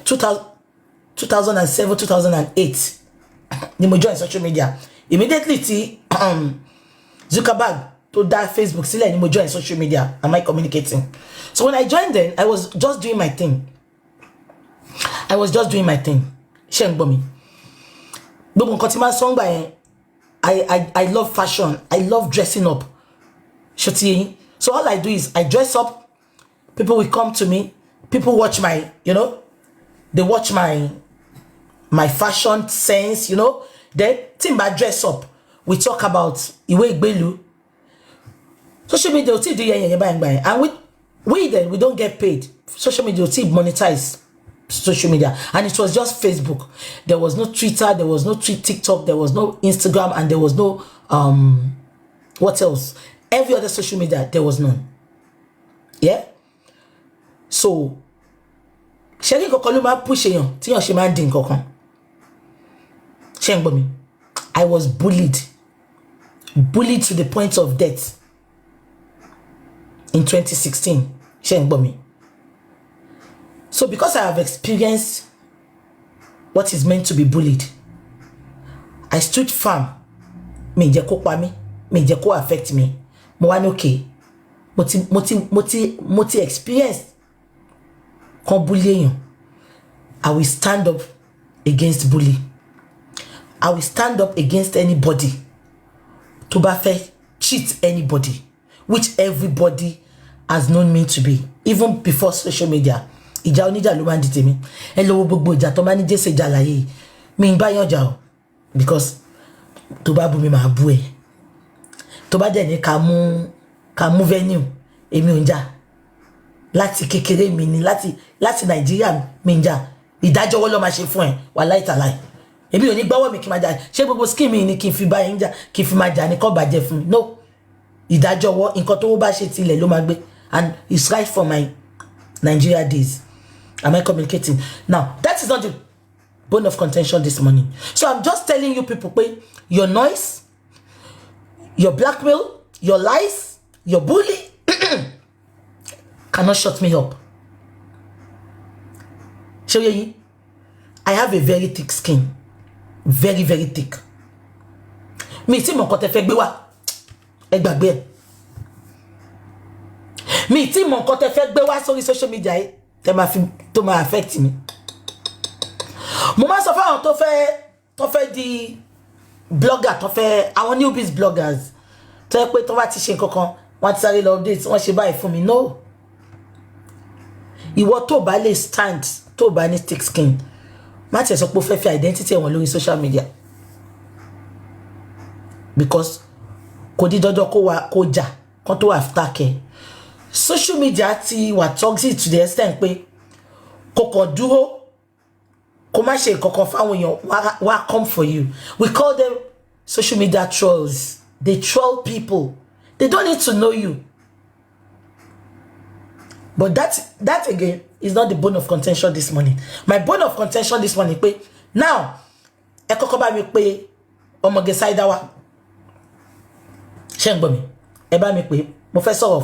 2007, 2008. Ni mo join social media. Immediately ti Zuckerberg to that Facebook sílẹ̀ ni mo join social media. Am I communicating? So when I joined then, I was just doing my thing. Ṣé ń gbọ́ mi? Gbogbo nǹkan tí máa sọ ńgbà yẹn, I love fashion. I love dressing up. So all I do is I dress up. People will come to me. People watch my, they watch my fashion sense, Then timba dress up. We talk about Iwe Igbelu. Social media will do and we don't get paid. Social media will monetize social media, and it was just Facebook. There was no Twitter, there was no TikTok, there was no Instagram, and there was no what else? Every other social media, there was none. Yeah. So, Sherry Kokoluma push I was bullied to the point of death in 2016. So because I have experienced what is meant to be bullied, I stood firm. Me jeko affect me. Mo wa okay. Moti experience kon bullying. I will stand up against bully. I will stand up against anybody to cheat anybody, which everybody has known me to be, even before social media. Ìjà oníjà ló máa ń di tèmi. Ẹ lọ́wọ́ gbogbo ìjà tó máa ní jẹ́sẹ̀ ìjà láyé mi ń bá yàn jà o, because tó bá bú mi máa bú ẹ. Tó bá dẹ̀ ní ká mú venue èmi ò ń jà. Láti kékeré mi ni láti Nàìjíríà mi ń jà. Ìdájọ́ wo ló máa ṣe fún ẹ wàláhì tàláhì. Èmi ò ní gbọ́wọ́ mi kí máa jà. Ṣé gbogbo skin mi ni kí n fi bá yín jà, kí n fi máa jà ní kó bàjẹ́ fún mi. No. Ìdájọ́ wo nǹkan tó bá ṣe tilẹ̀ ló máa gbé, and it's right for my Nigeria days. Am I communicating? Now, that is not the bone of contention this morning. So I'm just telling you people, your noise, your blackmail, your lies, your bully cannot shut me up. Show you, I have a very thick skin. Very, very thick. Mi ti mo nkan te fe gbe wa. Ẹ gbàgbé ẹ. Mi ti mo nkan te fe gbe wa sórí social media yìí. To ma affect me. Mo ma sọ fáwọn tó fẹ́ di blogger, tó fẹ́ àwọn newbies bloggers. Tó yẹ pé tó bá ti ṣe nǹkankan, wọ́n ti sáré lọ update, wọ́n ṣe báyìí fún mi. No. Ìwọ tó bá lè stand, tó bá ní thick skin. Má ti sọ pé ó fẹ́ fi identity wọn lórí social media. Because kò di dandan kó jà kan tó after care. Social media ti wà toxic to the extent pé kò dúró kò má ṣe kankan fáwọn èèyàn wá come for you. We call them social media trolls. They troll people. They don't need to know you. But that again is not the bone of contention this morning. My bone of contention this morning pé now ẹ kọ́kọ́ bá mi pé ọmọge Saida wa. Ṣé ń gbọ́ mi? Ẹ bá mi pé mo fẹ́ sọ̀rọ̀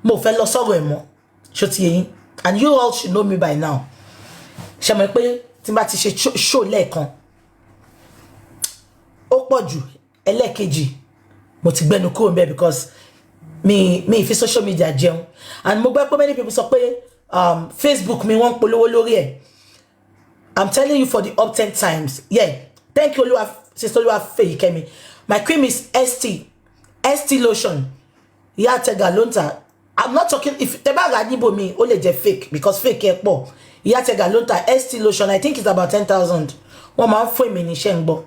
mo fẹ́ lọ sọ̀rọ̀ ẹ̀ mọ́. Ṣó ti yé yín? And you all should know me by now. Ṣé mọ̀ pé tí n bá ti ṣe show lẹ́ẹ̀kan ó pọ̀ jù ẹlẹ́ẹ̀kejì mo ti gbẹnu kúrò ńbẹ̀ because me fi social media jẹun. And mo gbọ́ pé many people sọ pé Facebook mi wọ́n polówó lórí ẹ̀. I'm telling you for the up 10 times. Yeah. Thank you, Sister Oluwafeyikemi. My cream is ST lotion. Yeah, Tegalonta. I'm not talking if Tebaga Nibo me only je fake because fake e po. Yeah, Tegalonta ST lotion. I think it's about 10,000. One man for me ni shengbo.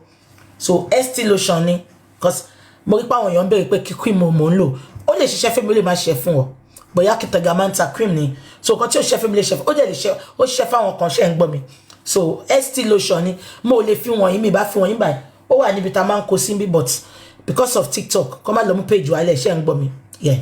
So ST lotion ni because mo ri pa àwọn èèyàn béèrè pé kí cream mo nlo. Ó lè ṣiṣẹ́ fún mi lè má ṣe fún ọ. Bóyá kí Tegamanta cream ni. So kan tí ó ṣe fún mi lè ṣe ó dẹ̀ lè ṣe ó ṣe fáwọn kan ṣe ń gbọ́ mi. So ST lotion ni mo lè fi wọ̀nyí mi bá fi wọ̀nyí báyìí. Ó wà níbi tá man kó sí bí but because of TikTok come lọ mú page wa lè ṣe ń gbọ́ mi. Yeah.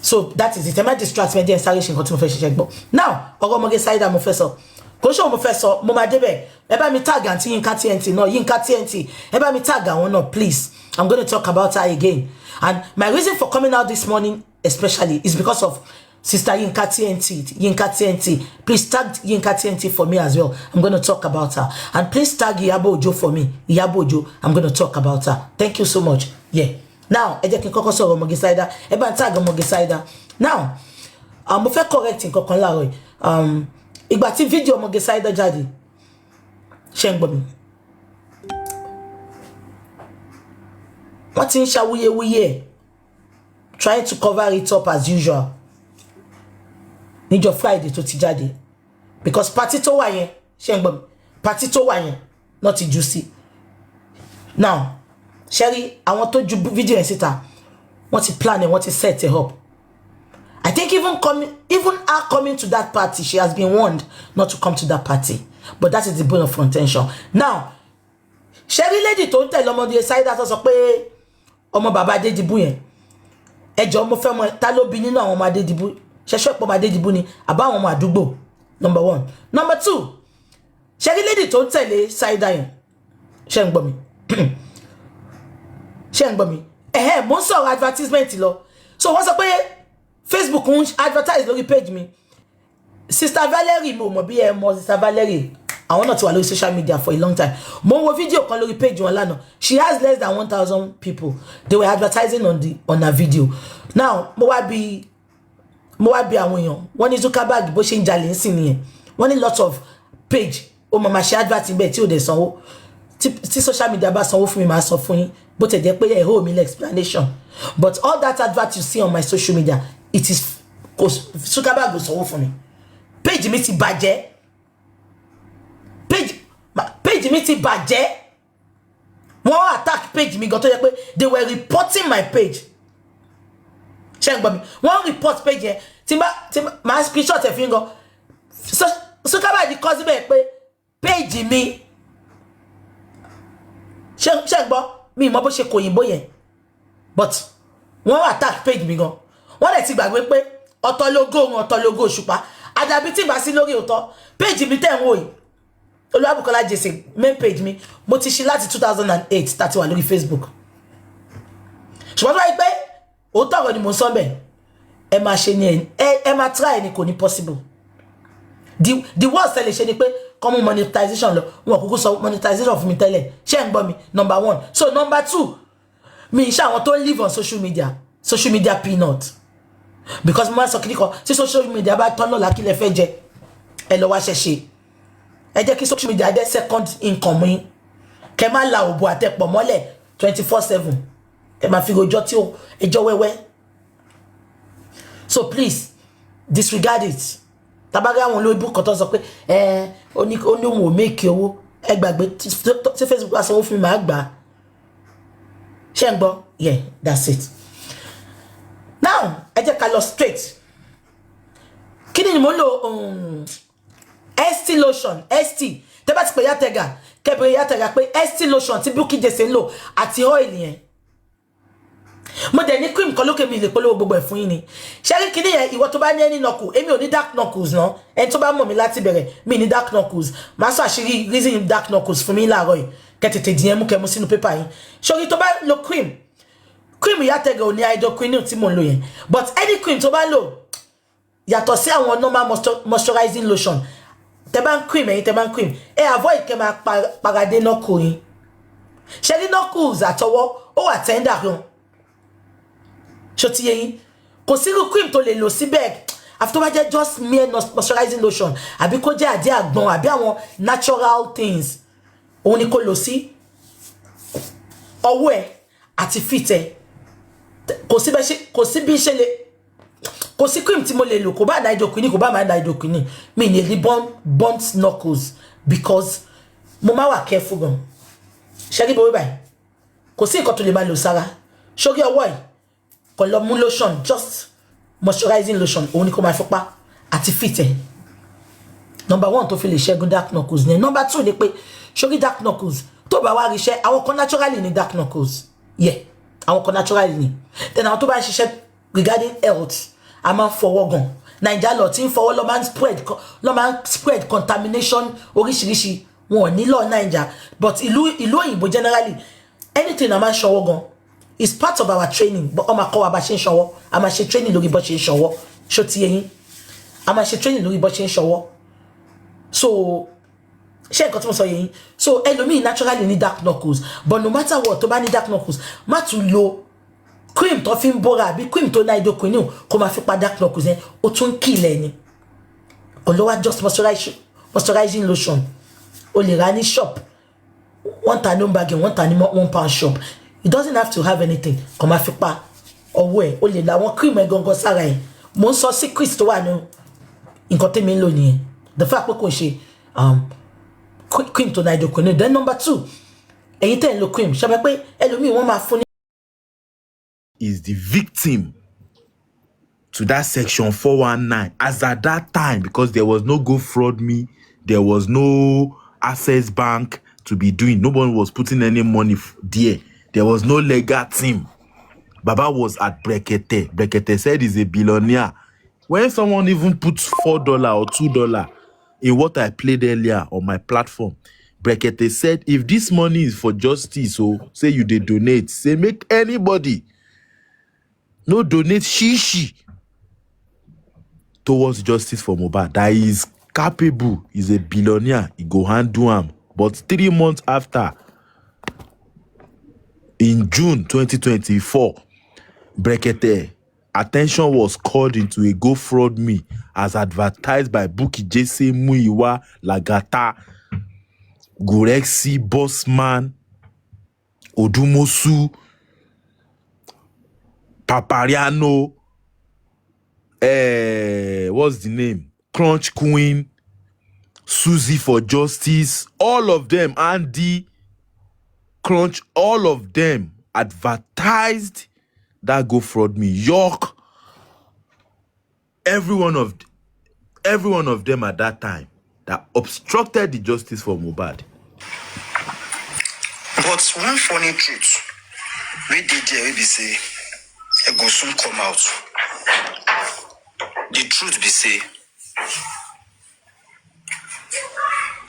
So that is it. Am I distract me? Sorry, she continue to check. Now, Ogo Moge Saida mo fẹ́ sọ. Kò show mo fẹ́ sọ, mo ma débẹ̀. Ẹ bá mi tag Aunty Yinka TNT. No, Yinka TNT. Ẹ bá mi tag àwọn náà, please. I'm going to talk about her again. And my reason for coming out this morning, especially, is because of Sister Yinka TNT, please tag Yinka TNT for me as well. I'm going to talk about her. And please tag Iyabo Ojo for me. Iyabo Ojo, I'm going to talk about her. Thank you so much. Yeah. Now, ẹ jẹ́ kí n kọ́kọ́ sọ̀rọ̀ Mogisida. Ẹ bá ń tag Mogisida. Now, mo fẹ́ correct nǹkan kan láàárọ̀ yìí. Ìgbà tí fídíò Mogisida jáde, ṣé ń gbọ́ mi? Wọ́n ti ń ṣàwuyewuye, trying to cover it up as usual. Níjọ́ Friday tó ti jáde, because party tó wà yẹn, ṣé ń gbọ́ mi? Party tó wà yẹn, not juicy. Now, Sherry, àwọn tó ju video yẹn síta, wọ́n ti plan it, wọ́n ti set it up. I think even her coming to that party, she has been warned not to come to that party. But that is the bone of contention. Now, Sherry lady tó ń tẹ̀lé ọmọdé Saida tó sọ pé ọmọ bàbá Adédìbú yẹn, ẹjọ́ mo fẹ́ mọ̀ ta ló bí nínú àwọn ọmọ Adédìbú. Ṣẹ̀ṣẹ̀ pọ̀ ọmọ Adédìbú ni àbá àwọn ọmọ àdúgbò. Number 1. Number 2, Sherry lady tó ń tẹ̀lé Saida yẹn, ṣé ń gbọ́ mi? Ṣé ń gbọ́ mi? Mo ń sọ̀rọ̀ advertisement lọ. So wọ́n sọ pé Facebook ń advertise lórí page mi. Sister Valerie, mo mọ̀ bí ẹ mọ̀ Sister Valerie. Àwọn náà ti wà lórí social media for a long time. Mo wo video kan lórí page wọn lánàá. She has less than 1,000 people. They were advertising on her video. Now, mo wá bí àwọn èèyàn. Wọ́n ní Zuckerberg bó ṣe ń jalè ń sìn nìyẹn. Wọ́n ní lot of page. Ó máa ṣe advert níbẹ̀ tí ò dẹ̀ sanwó. Tí social media bá sanwó fún mi, máa sọ fún yín. Bó tẹ̀ jẹ́ pé ẹ hold me explanation. But all that advert you see on my social media, it is Zuckerberg go sanwó fún mi. Page mi ti bàjẹ́. Page mi ti bàjẹ́. Wọ́n attack page mi gan tó yẹ pé they were reporting my page. Ṣé ń gbọ́ mi? Wọ́n report page yẹn. Tí ma screenshot ẹ̀ fi ń gan. Zuckerberg kọ síbẹ̀ pé page mi. Ṣé ń gbọ́? Mi mọ̀ bó ṣe kò yìnbó yẹn. But wọ́n attack page mi gan. Wọ́n lè ti gbàgbé pé ọ̀tọ̀ logo Òṣùpá. Àdàbí tí bá sí lórí òótọ́. Page mi tẹ́ ń wò yìí. Olúwabùkọ́lá Jesse main page mi. Mo ti ṣí láti 2008 tàti wà lórí Facebook. Ṣùgbọ́n tó wáyé pé òótọ́ ọ̀rọ̀ ni mo sọ bẹ́ẹ̀. Ẹ máa ṣe ni ẹ máa try ni kò ní possible. The worst tẹ́lẹ̀ ṣe ni pé common monetization lọ. Wọn kúkú sọ monetization fún mi tẹ́lẹ̀. Ṣé ń gbọ́ mi? Number 1. So number 2, mi ṣe àwọn tó live on social media peanut. Because mo máa sọ kíní kan tí social media bá tán lọ́la kí lẹ fẹ́ jẹ, ẹ lọ wá ṣẹ̀ṣẹ̀. Ẹ jẹ́ kí social media jẹ́ second income yín. Kẹ́ má la òbò àtẹ̀pọ̀ mọ́lẹ̀ 24/7. Ẹ máa fi rojọ́ tí ẹjọ́ wẹ́wẹ́. So please disregard it. Tabaga àwọn olóyìnbó kan tó sọ pé ó ní òun ò make owó. Ẹ gbàgbé tí Facebook wá sanwó fún mi máa gbà. Ṣé ń gbọ́? Yeah, that's it. Now, ẹ jẹ́ ká lọ straight. Kí ni mo lò ST lotion, ST. Tẹ́ bá ti pè Yatega, kẹ́ bẹ̀rẹ̀ Yatega pé ST lotion tí Bukky Jesse ń lò àti oil yẹn. Mo dẹ̀ ní cream kan lókè mi lè polówó gbogbo ẹ̀ fún yín ni. Ṣé rí kíní yẹn ìwọ tó bá ní any knuckle, èmi ò ní dark knuckles náà. Ẹni tó bá mọ̀ mi láti bẹ̀rẹ̀, mi ní dark knuckles. Màá sọ àṣírí reason dark knuckles fún mi láàárọ̀ yìí. Kẹ́ tètè dìyẹn mú kẹ́ mú sínú paper yín. Ṣé tó bá lo cream Yatega ò ní hydroquinone tí mo ń lò yẹn. But any cream tó bá lò yàtọ̀ sí àwọn normal moisturizing lotion. Tẹ́ bá ń cream ẹ̀yin tẹ́ bá ń cream. Avoid kẹ́ máa paradé knuckle yín. Ṣé rí knuckles àtọwọ́ ó wà tender gan. Ṣó ti yé yín? Kò sí irú cream tó lè lò síbẹ̀. Àfi tó bá jẹ́ just mere moisturizing lotion. Àbí kó jẹ́ àdé àgbọn àbí àwọn natural things. Òun ni kó lò sí ọwọ́ ẹ̀ àti feet ẹ̀. Kò sí bí ṣe lè kò sí cream tí mo lè lò kò bá hydroquinone kò bá má hydroquinone mi ní rí burnt knuckles because mo máa wà careful gan. Ṣé rí bó báyìí kò sí nǹkan tó lè máa lò sára ṣórí ọwọ́ yìí kò lọ mú lotion just moisturizing lotion òun ni kò máa fipá àti feet ẹ̀. Number 1 tó fi lè ṣẹ́gun dark knuckles ni. Number 2 ni pé ṣórí dark knuckles tó bá wá ríṣẹ́ àwọn kan naturally ní dark knuckles. Yeah, àwọn kan naturally ní. Then àwọn tó bá ń ṣiṣẹ́ regarding health a máa ń fọwọ́ gan. Naija lọ tí ń fọwọ́ lọ máa ń spread contamination oríṣiríṣi wọn ò ní lọ Naija. But ìlú òyìnbó generally anything a máa ń ṣọwọ́ gan is part of our training. But ọmọ akọ́ wa bá ṣe ń ṣọwọ́ a máa ṣe training lórí bó ṣe ń ṣọwọ́. ṣó ti yẹn a máa ṣe training lórí bó ṣe ń ṣọwọ́ so ṣé nǹkan tí mo sọ yẹn so ẹlòmíì naturally ní dark knuckles but no matter what tó bá ní dark knuckles má tún lo cream tó fi ń bóra àbí cream tó ná hydroquinone kó máa fi pa dark knuckles yẹn ó tún kílẹ̀ ni ọlọ́wà just moisturizing lotion o lè ra ní shop wọ́n ta ní bag wọ́n ta ní £1 shop it doesn't have to have anything kó máa fi pa ọwọ́ ẹ̀ o lè la àwọn cream ẹ̀ gangan sára ẹ̀ mo ń sọ secret tó wà ní nǹkan tẹ́mi ń lò nìyẹn the fact pé kò ṣe cream tó ná hydroquinone then number 2 ẹ̀yin tẹ́ ń lo cream ṣe pé ẹlòmíì wọ́n máa fún ní. Is the victim to that section 419 as at that time, because there was no GoFraudMe, there was no Access Bank to be doing. No one was putting any money there. There was no legal team. Baba was at Brekete. Brekete said he's a billionaire. When someone even puts $4 or $2 in what I played earlier on my platform, Brekete said, if this money is for justice, so say you they donate, say make anybody no donate shishi towards justice for Mohbad. That is capable, is a billionaire, he go handle him. But 3 months after, in June 2024, Brekete, attention was called into a GoFraudMe as advertised by Bukky, Jesse, Muiwa, Lagata, Gurexi, Bossman, Odumosu, Papariano, what's the name? Crunch Queen, Susie for Justice, all of them, Andy, Crunch, all of them advertised that GoFraudMe. York, every one of them at that time that obstructed the justice for Mohbad. But one funny truth, we did there, we be say, it go soon come out. The truth be say,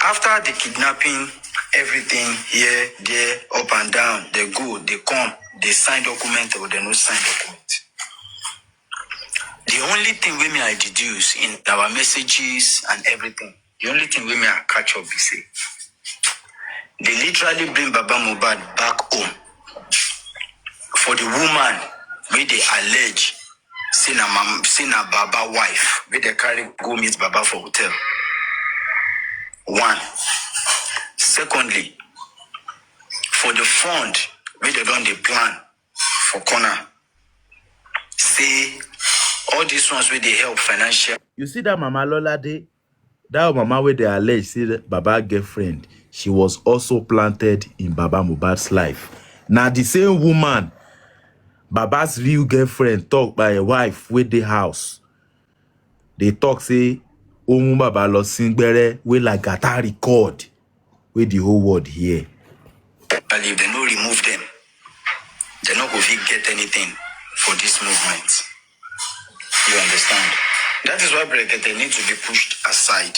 after the kidnapping, everything here, there, up and down, they go, they come, they sign document or they no sign document. The only thing we may deduce in our messages and everything, the only thing we may catch up be say, they literally bring Baba Mohbad back home for the woman where they allege say na Baba wife where they carry go meet Baba for hotel. One. Secondly, for the fund where they done the plan for corner, say all these ones where they help financial. You see that Mama Lola Day? That mama where they allege say that Baba girlfriend, she was also planted in Baba Mohbad's life. Now the same woman, Baba's real girlfriend, talk by a wife with the house. They talk say, Omu Baba lo singbere we like gata record with the whole world here. If they no remove them, they not go get anything for this movement. You understand? That is why Brekete need to be pushed aside.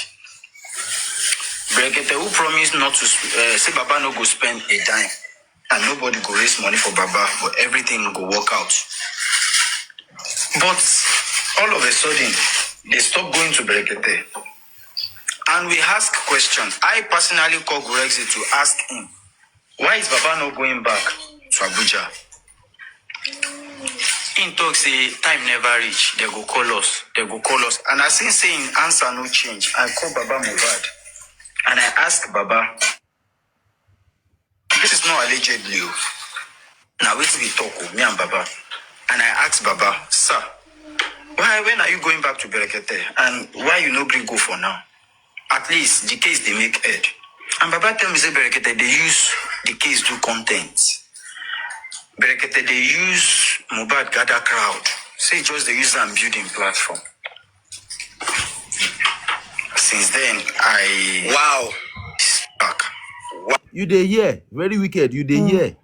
Brekete who promised not to say Baba no go spend a dime and nobody go raise money for Baba, but everything go work out. But all of a sudden, they stop going to Brekete. And we ask questions. I personally called Gurexi to ask him, why is Baba not going back to Abuja? In talk say time never reach. They go call us. They go call us. And as he saying answer no change, I call Baba Mohbad and I ask Baba, this is not allegedly. Now wait till we talk, me and Baba. And I ask Baba, sir, when are you going back to Berekete? And why you no green go for now? At least the case they make head. And Baba tell me say Berekete, they use the case do content. Berekete, they use Mohbad gather crowd. Say just they use them building platform. Since then, wow. Back. Wow. You dey hear, very wicked. You dey hear.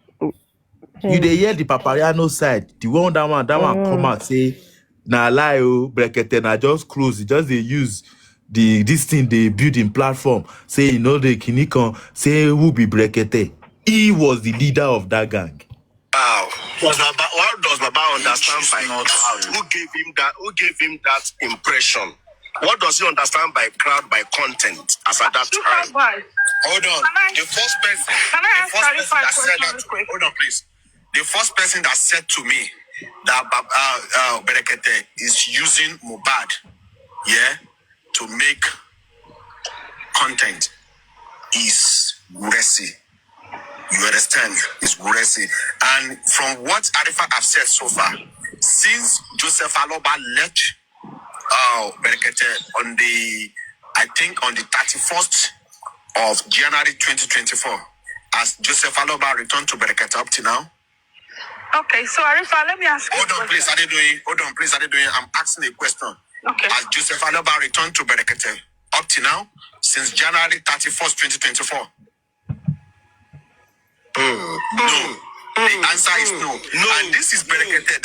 You dey hear the Papariano side. The one that one come out say, na lie oh, Brekete na just close. Just they use this thing they building platform. Say you know the Kinikon. Say who be Brekete. He was the leader of that gang. Wow. What does Baba understand by crowd? Who gave him that impression? What does he understand by crowd, by content as at that time? Hold on. The first person that said that. Hold on, please. The first person that said to me that Berekete is using Mubad, to make content is Guresi. You understand? It's Guresi. And from what Arifa have said so far, since Joseph Aloba left Berekete on the 31st of January 2024, as Joseph Aloba returned to Berekete up to now. Okay, so Arifa, let me ask you. Hold on, please, Adedoyin. I'm asking a question. Okay. As Joseph Aloba returned to Berekete up to now, since January 31st, 2024? No. The answer is no. And this is Berekete.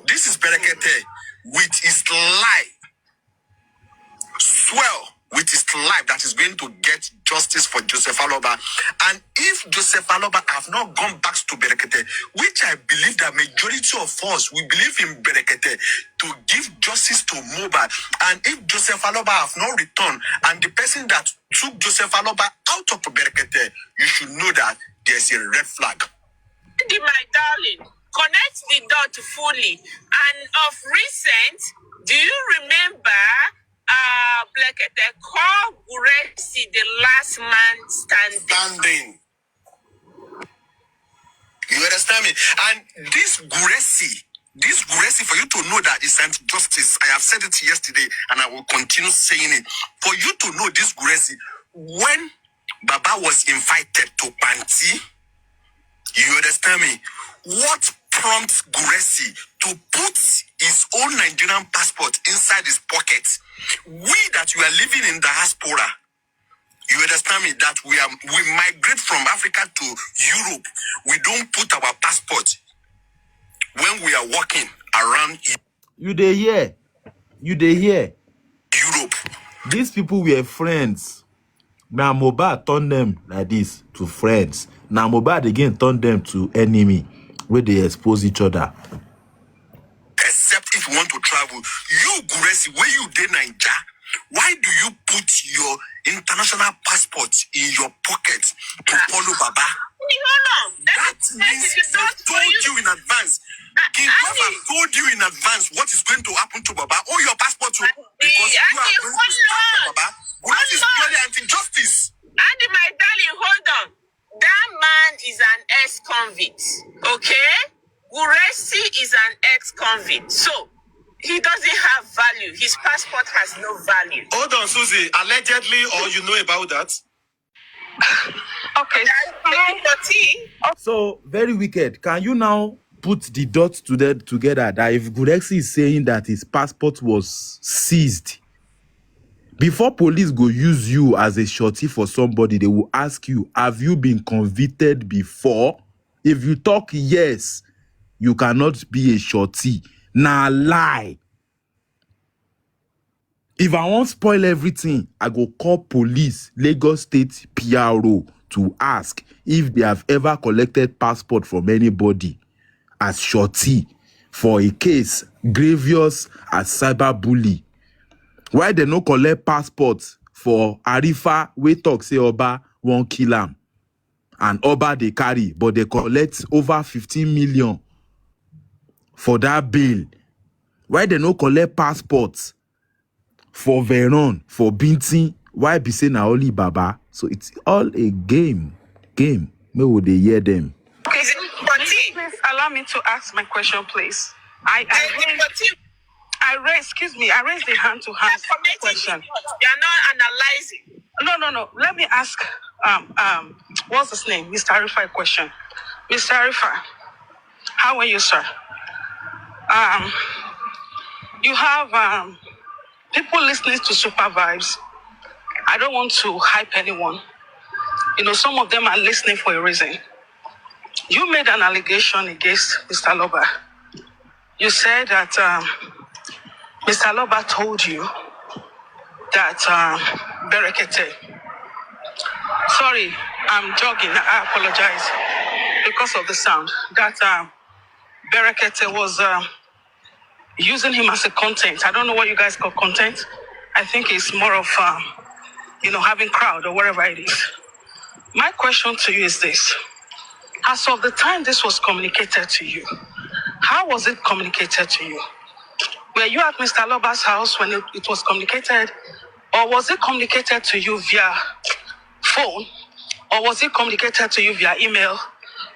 This is Berekete with his life. Swell with his life that is going to get justice for Joseph Aloba. And if Joseph Aloba have not gone back to Berekete, which I believe that majority of us, we believe in Berekete to give justice to Mohbad. And if Joseph Aloba have not returned, and the person that took Joseph Aloba out of Berekete, you should know that there's a red flag. My darling, connect the dot fully. And of recent, do you remember Blekete called Guresi the last man standing? You understand me? And this Guresi, for you to know that it's anti-justice. I have said it yesterday, and I will continue saying it. For you to know this Guresi, when Baba was invited to Panti, you understand me? What prompts Guresi to put his own Nigerian passport inside his pocket? We that we are living in diaspora, you understand me? That we migrate from Africa to Europe. We don't put our passport when we are walking around. You dey hear? Europe. These people were friends. Now Mohbad turned them like this to friends. Now Mohbad again turned them to enemy, where they expose each other. Except if you want to travel, you Guresi, where you dey Naija, why do you put your international passport in your pocket to follow Baba? That means they told you in advance. King Papa told you in advance what is going to happen to Baba. Oh, your passport too, because you are going to stand for Baba. What is purely anti-justice? Andy, my darling, hold on. That man is an ex-convict, okay? Guresi is an ex-convict, so he doesn't have value. His passport has no value. Hold on, Susie. Allegedly, or you know about that? Okay. So, very wicked. Can you now put the dots together that if Guresi is saying that his passport was seized, before police go use you as a shorty for somebody, they will ask you, have you been convicted before? If you talk yes, you cannot be a shorty. Nah, lie. If I want spoil everything, I go call police, Lagos State PRO, to ask if they have ever collected passport from anybody as shorty for a case grievous as cyberbully. Why they no collect passports for Arifa, we talk say Oba won't kill him, and Oba they carry, but they collect over 15 million for that bill? Why they no collect passports for Veron, for Binti? Why be saying na only Baba? So it's all a game. May would they hear them? Okay, please allow me to ask my question, please. I raised the hand to ask the question. You are not analyzing. No. Let me ask what's his name? Mr. Arifa a question. Mr. Arifa, how are you, sir? You have people listening to Super Vibes. I don't want to hype anyone. You know, some of them are listening for a reason. You made an allegation against Mr. Loba. You said that Mr. Loba told you that Berekete. Sorry, I'm jogging. I apologize because of the sound. That Berekete was using him as a content. I don't know what you guys call content. I think it's more of, having crowd or whatever it is. My question to you is this. As of the time this was communicated to you, how was it communicated to you? Were you at Mr. Loba's house when it was communicated? Or was it communicated to you via phone? Or was it communicated to you via email?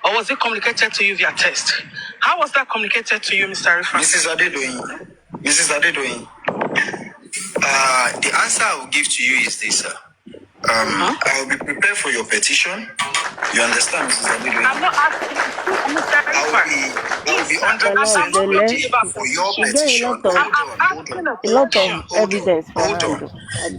Or was it communicated to you via text? How was that communicated to you, Mr. Rifa? Mrs. Adedoyin, the answer I will give to you is this, sir. I will be prepared for your petition. You understand, Mrs. Adedoyin? I'm not asking you, Mr. Rifa. I will be 100% ready for your petition. I'm A lot asking of a question. evidence for Hold hand. on.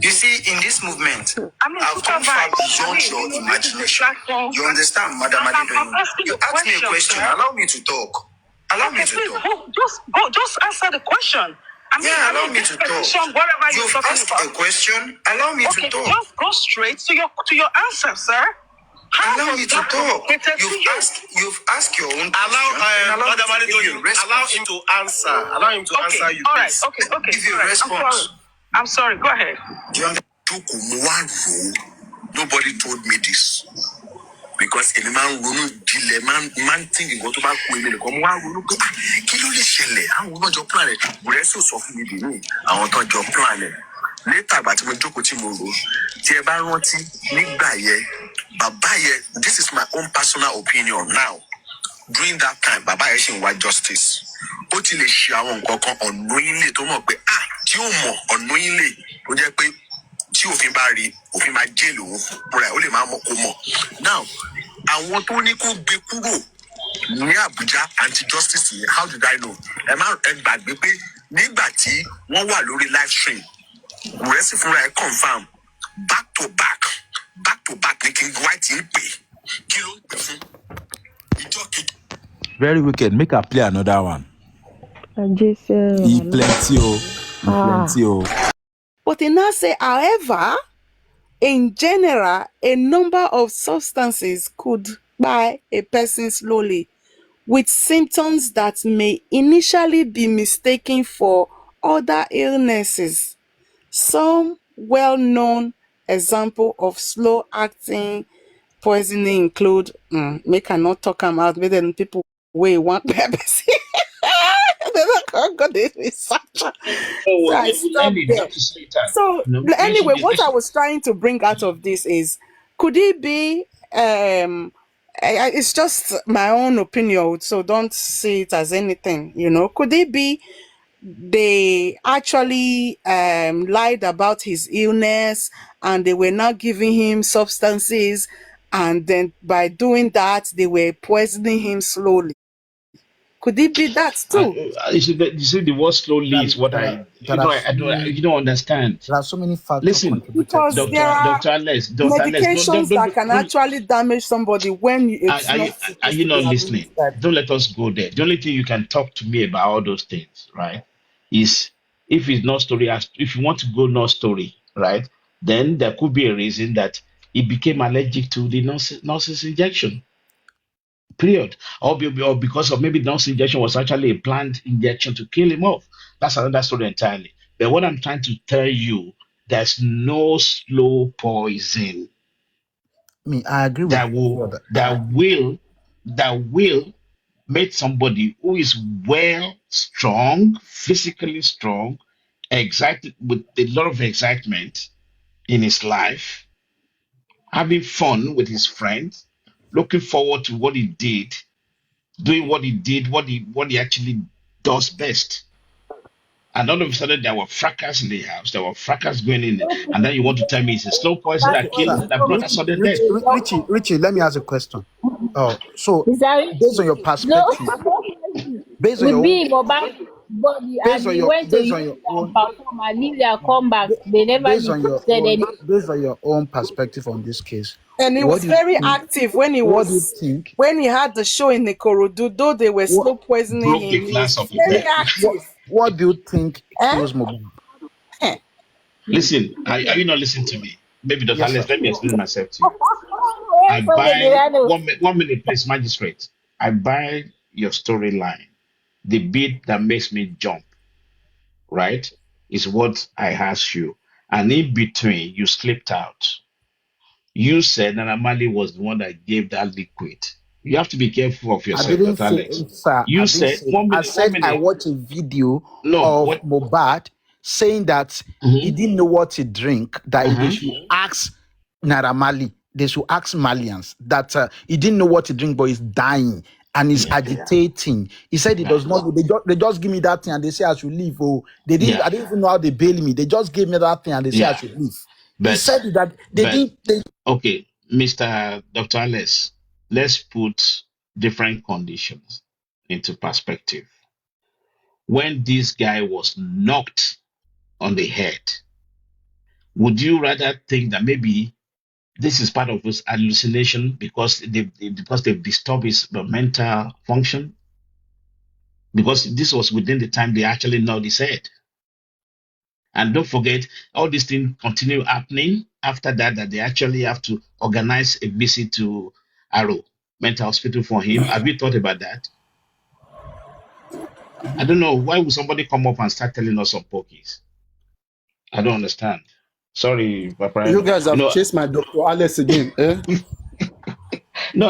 You see, in this movement, I mean, I've come far beyond your imagination. You understand, Madam Adedoyin? You asked me a question. Sir. Allow me to talk. Allow me to Please, talk. just answer the question. Allow me to talk. Whatever you're You've talking asked about. a question. Allow me to talk. Just go straight to your answer, sir. How Allow was me to that talk. communicated to you? You've asked your own question. Allow Madam Adedoyin, allow him to answer. Allow him to answer you, All right. please. Okay. Give you a All right. response. I'm sorry. Go ahead. Do you understand? Nobody told me this. Because a man will man thinking go to back with me. Come on, kill the shell. I will not your planet. But that's so soft me. I want to your planet. Later, but when Joko Timoro, Tieba Roti, Nick Baye, Babaye, this is my own personal opinion now. During that time, Baba Eshin was justice. Otile Shiawon Koko unknowingly to mo pe Tiomo unknowingly ó jẹ́ pé tí òfin bá rí òfin máa jail òun fúnra ẹ̀ ó lè máa mọ̀ kó mọ̀. Now, àwọn tó ní kó gbé kúrò ní Abuja anti-justice yẹn, how did I know? Ẹ gbàgbé pé nígbà tí wọ́n wà lórí live stream, Guresi fúnra ẹ̀ confirm back to back ní King White ń pè kí ló ń pè fún ìjọ kejì. Very wicked. Make her play another one. He plenty. But he now say, however, in general, a number of substances could buy a person slowly with symptoms that may initially be mistaken for other illnesses. Some well-known example of slow-acting poisoning include, make I not talk about, but then people way want pepper. So anyway, what I was trying to bring out of this is, could it be it's just my own opinion, so don't see it as anything, could it be they actually lied about his illness and they were not giving him substances, and then by doing that they were poisoning him slowly? Could it be that too? You see, the word slowly is what I don't understand. There are so many factors. Listen, because there are medications that can actually damage somebody when are you not listening? Don't let us go there. The only thing you can talk to me about all those things, right, is if it's not story, if you want to go no story, right, then there could be a reason that he became allergic to the nonsense injection. Period. Or because of maybe the nonsense injection was actually a planned injection to kill him off. That's another story entirely. But what I'm trying to tell you, there's no slow poison. I agree with that will make somebody who is well, strong, physically strong, excited with a lot of excitement in his life, having fun with his friends, looking forward to what he did, doing what he did, what he actually does best. And all of a sudden there were fracas in the house, there were fracas going in, and then you want to tell me it's a slow poison that brought us sudden death. Richie, let me ask a question. So based on your perspective, based on your body, and they went to perform and leave their comeback. They never said anything. Based on your own perspective on this case, and he was very active when he had the show in Ikorodu, though they were slow poisoning him. He was very active. What do you think kills Mohbad? Listen, are you not listening to me? Maybe Dr. Alex, let me explain myself to you. I buy 1 minute, please, magistrate. I buy your storyline. the beat that makes me jump, right, is what I asked you. And in between, you slipped out. You said that Amali was the one that gave that liquid. You have to be careful of I yourself, didn't Dr. say Alex. it, sir. I You didn't said say it. one I minute, one said I minute. watched a video No, of what? Mobad saying that he Mhm, didn't know what to drink, that they mhm. should ask Naira Marley, they should ask Malians that he didn't know what to drink, but he's dying and he's Yeah, agitating. He said he yeah, does not. They just give me that thing and they say I should leave. Oh, they didn't. yeah, I didn't even know how they bail me. They just gave me that thing and they say I yeah. should leave. He But, said that they but didn't. They, okay, Mr. Dr. Alex, let's put different conditions into perspective. When this guy was knocked on the head, would you rather think that maybe this is part of his hallucination because they've disturbed his mental function? Because this was within the time they actually knocked his head. And don't forget, all these things continue happening after that, that they actually have to organize a visit to Arrow Mental Hospital for him. Have you thought about that? I don't know. Why would somebody come up and start telling us some pokies? I don't understand. Sorry, You Papa. guys You have know, chased my Dr. Alice again, eh?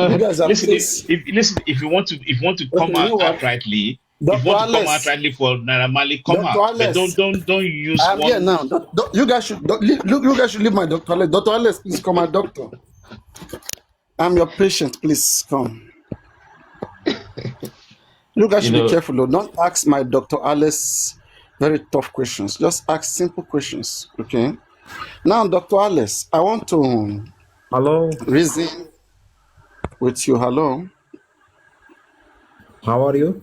You no. guys have Listen, chased. if you want to Okay, come you out know what? outrightly, if you Dr. want to come Alice, outrightly for Naira Marley, come Dr. out. But Alice, don't use I'm here one. now. You guys should you guys should leave my Dr. Alice. Dr. Alice, please come, my doctor. I'm your patient. Please come. You guys You should be know, careful, though. Don't ask my Dr. Alice very tough questions. Just ask simple questions. Okay. Now, Dr. Alice, I want to Hello, reason with you. Hello. how are you?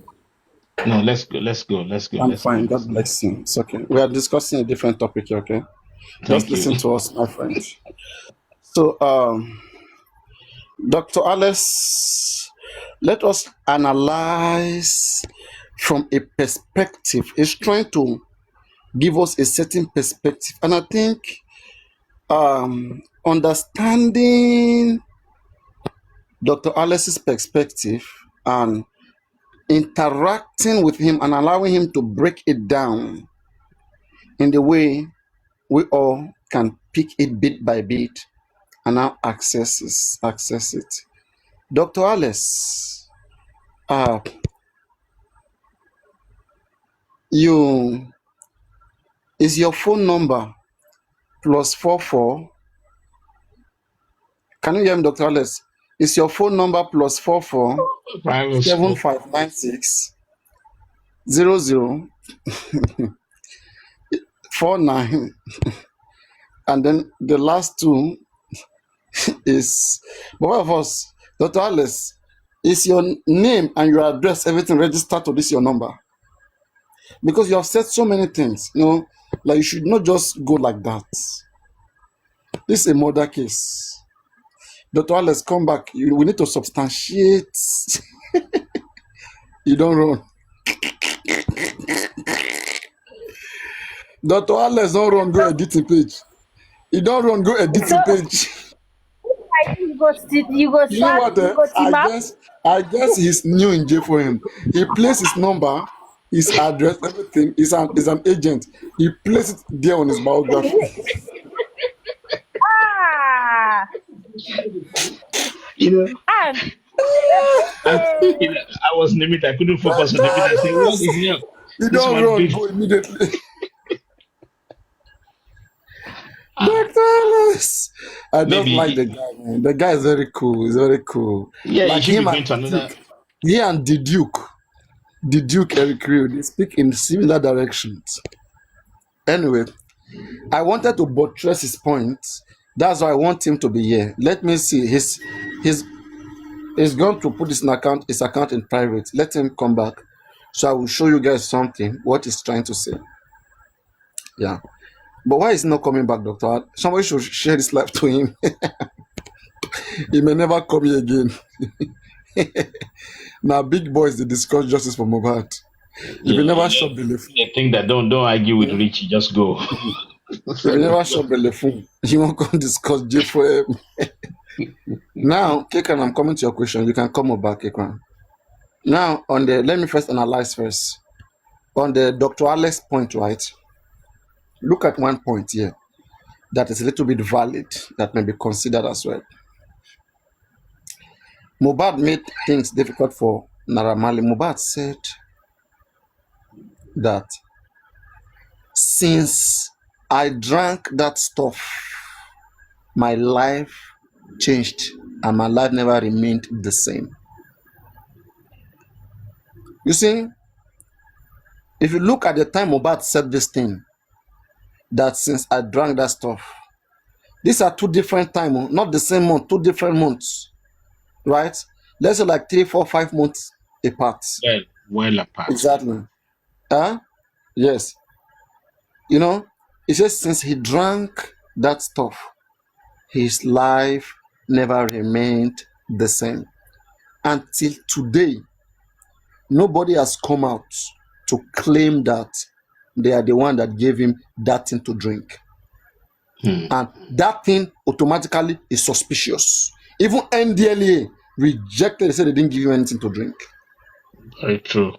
no. Let's go. I'm fine. God Let's go. bless you. It's okay. We are discussing a different topic here, okay? Just Thank you. listen to us, my friend. So, Dr. Alice, let us analyze from a perspective. It's trying to give us a certain perspective. And I think understanding Dr. Alice's perspective and interacting with him and allowing him to break it down in the way we all can pick it bit by bit and now access it. Dr. Alice, is your phone number +44? Can you hear me, Dr. Alice? Is your phone number +44 Private school. 7596 00 49, and then the last two is, both of us, Dr. Alice, is your name and your address, everything registered to this your number? Because you have said so many things, like you should not just go like that. This is a murder case. Dr. Alice, come back. We need to substantiate. You don't run. Dr. Alice, don't run, go edit the page. You don't run, go edit the page. You go You know what? team up. I guess he's new in jail for him. He placed his number, his address, everything. He's an agent. He placed it there on his biography. You know, And I was in the meeting. I couldn't focus on the meeting. I said, "What is here?" You This don't man run, did. go immediately. Dr. Alice. I just Maybe like the guy, man. The guy is very cool. He's very cool. yeah, Like you should be him going and to another. he and the Duke Eric Rio, they speak in similar directions. Anyway, I wanted to buttress his point. That's why I want him to be here. Let me see. He's going to put his account in private. Let him come back. So I will show you guys something, what he's trying to say. Yeah. But why is he not coming back, Doctor? Somebody should share this life to him. He may never come here again. Now, big boys, they discuss justice for Mohbad. If you never shop the phone. They think that don't argue with Richie, just go. If you never shop the phone, you won't come discuss J4M. Now, Kekan, I'm coming to your question. You can come back, Kekan. Now, let me first analyze first. On the Dr. Alex point, right? Look at one point here that is a little bit valid that may be considered as well. Mohbad made things difficult for Naira Marley. Mohbad said that since I drank that stuff, my life changed and my life never remained the same. You see, if you look at the time Mohbad said this thing, that since I drank that stuff, these are 2 different times, not the same month, 2 different months, right? Let's say like 3, 4, 5 months apart. Well apart. Exactly. Yes. You know, he says since he drank that stuff, his life never remained the same. Until today, nobody has come out to claim that they are the one that gave him that thing to drink. And that thing automatically is suspicious. Even NDLA rejected, they said they didn't give you anything to drink. Very true.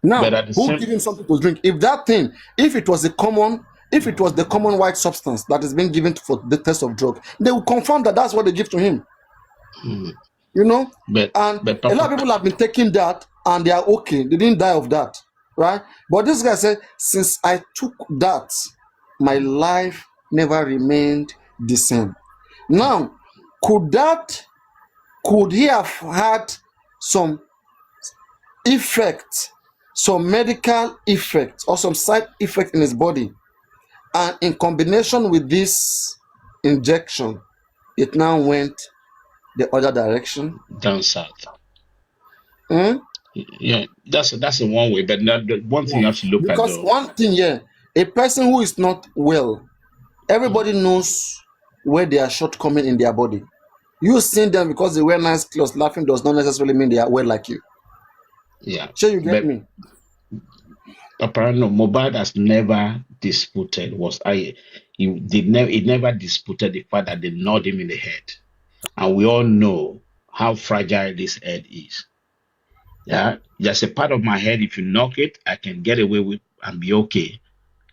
Now, who gave him something to drink? If it was the common white substance that is being given for the test of drug, they will confirm that that's what they give to him. You know? But a lot of people have been taking that and they are okay. They didn't die of that, right? But this guy said, since I took that, my life never remained the same. Now, could he have had some effect, some medical effect or some side effect in his body, and in combination with this injection, it now went the other direction? Down south. Yeah, that's a one way, but not the one thing you have to look because at. One thing here, a person who is not well, everybody knows where they are shortcoming in their body. You seeing them because they wear nice clothes, laughing does not necessarily mean they are well like you. Yeah. Sure, you get me? Apparently, Mohbad has never disputed. It never disputed the fact that they gnawed him in the head, and we all know how fragile this head is. Yeah, there's a part of my head. If you knock it, I can get away with and be okay.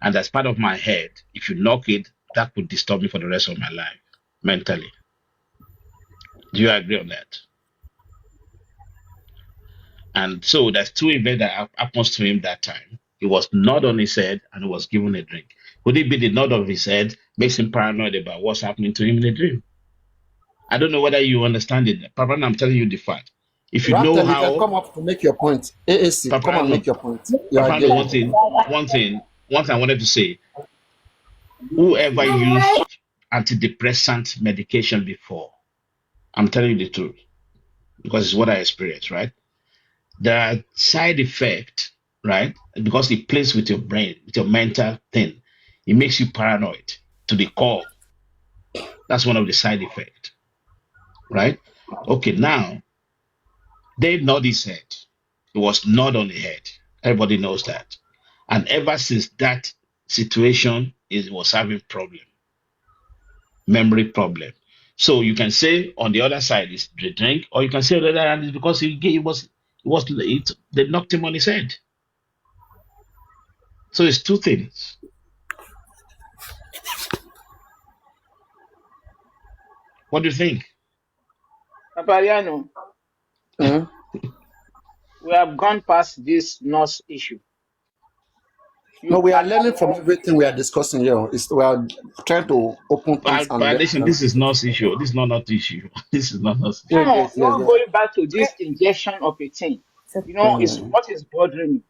And that's part of my head. If you knock it, that could disturb me for the rest of my life mentally. Do you agree on that? And so there's 2 events that happens to him that time. He was gnawed on his head and he was given a drink. Could it be the nod of his head makes him paranoid about what's happening to him in the dream? I don't know whether you understand it. Papa, I'm telling you the fact. If you know how, you can come up to make your point. AAC, Papa, come and make your point. Papa, one thing I wanted to say, whoever used antidepressant medication before, I'm telling you the truth, because it's what I experienced, right? There are side effects, right? Because it plays with your brain, with your mental thing. It makes you paranoid to the core. That's one of the side effects, right? Okay, now, they gnawed his head. It was gnawed on the head. Everybody knows that. And ever since that situation, it was having problem, memory problem. So you can say on the other side is the drink, or you can say on the other hand is because they knocked him on his head. So it's 2 things. What do you think? Papariano, we have gone past this nurse issue. No, we are learning from everything we are discussing here. We are trying to open things. This is not issue. This is not issue. This is not issue. No, going back to this injection of a thing, is what is bothering me.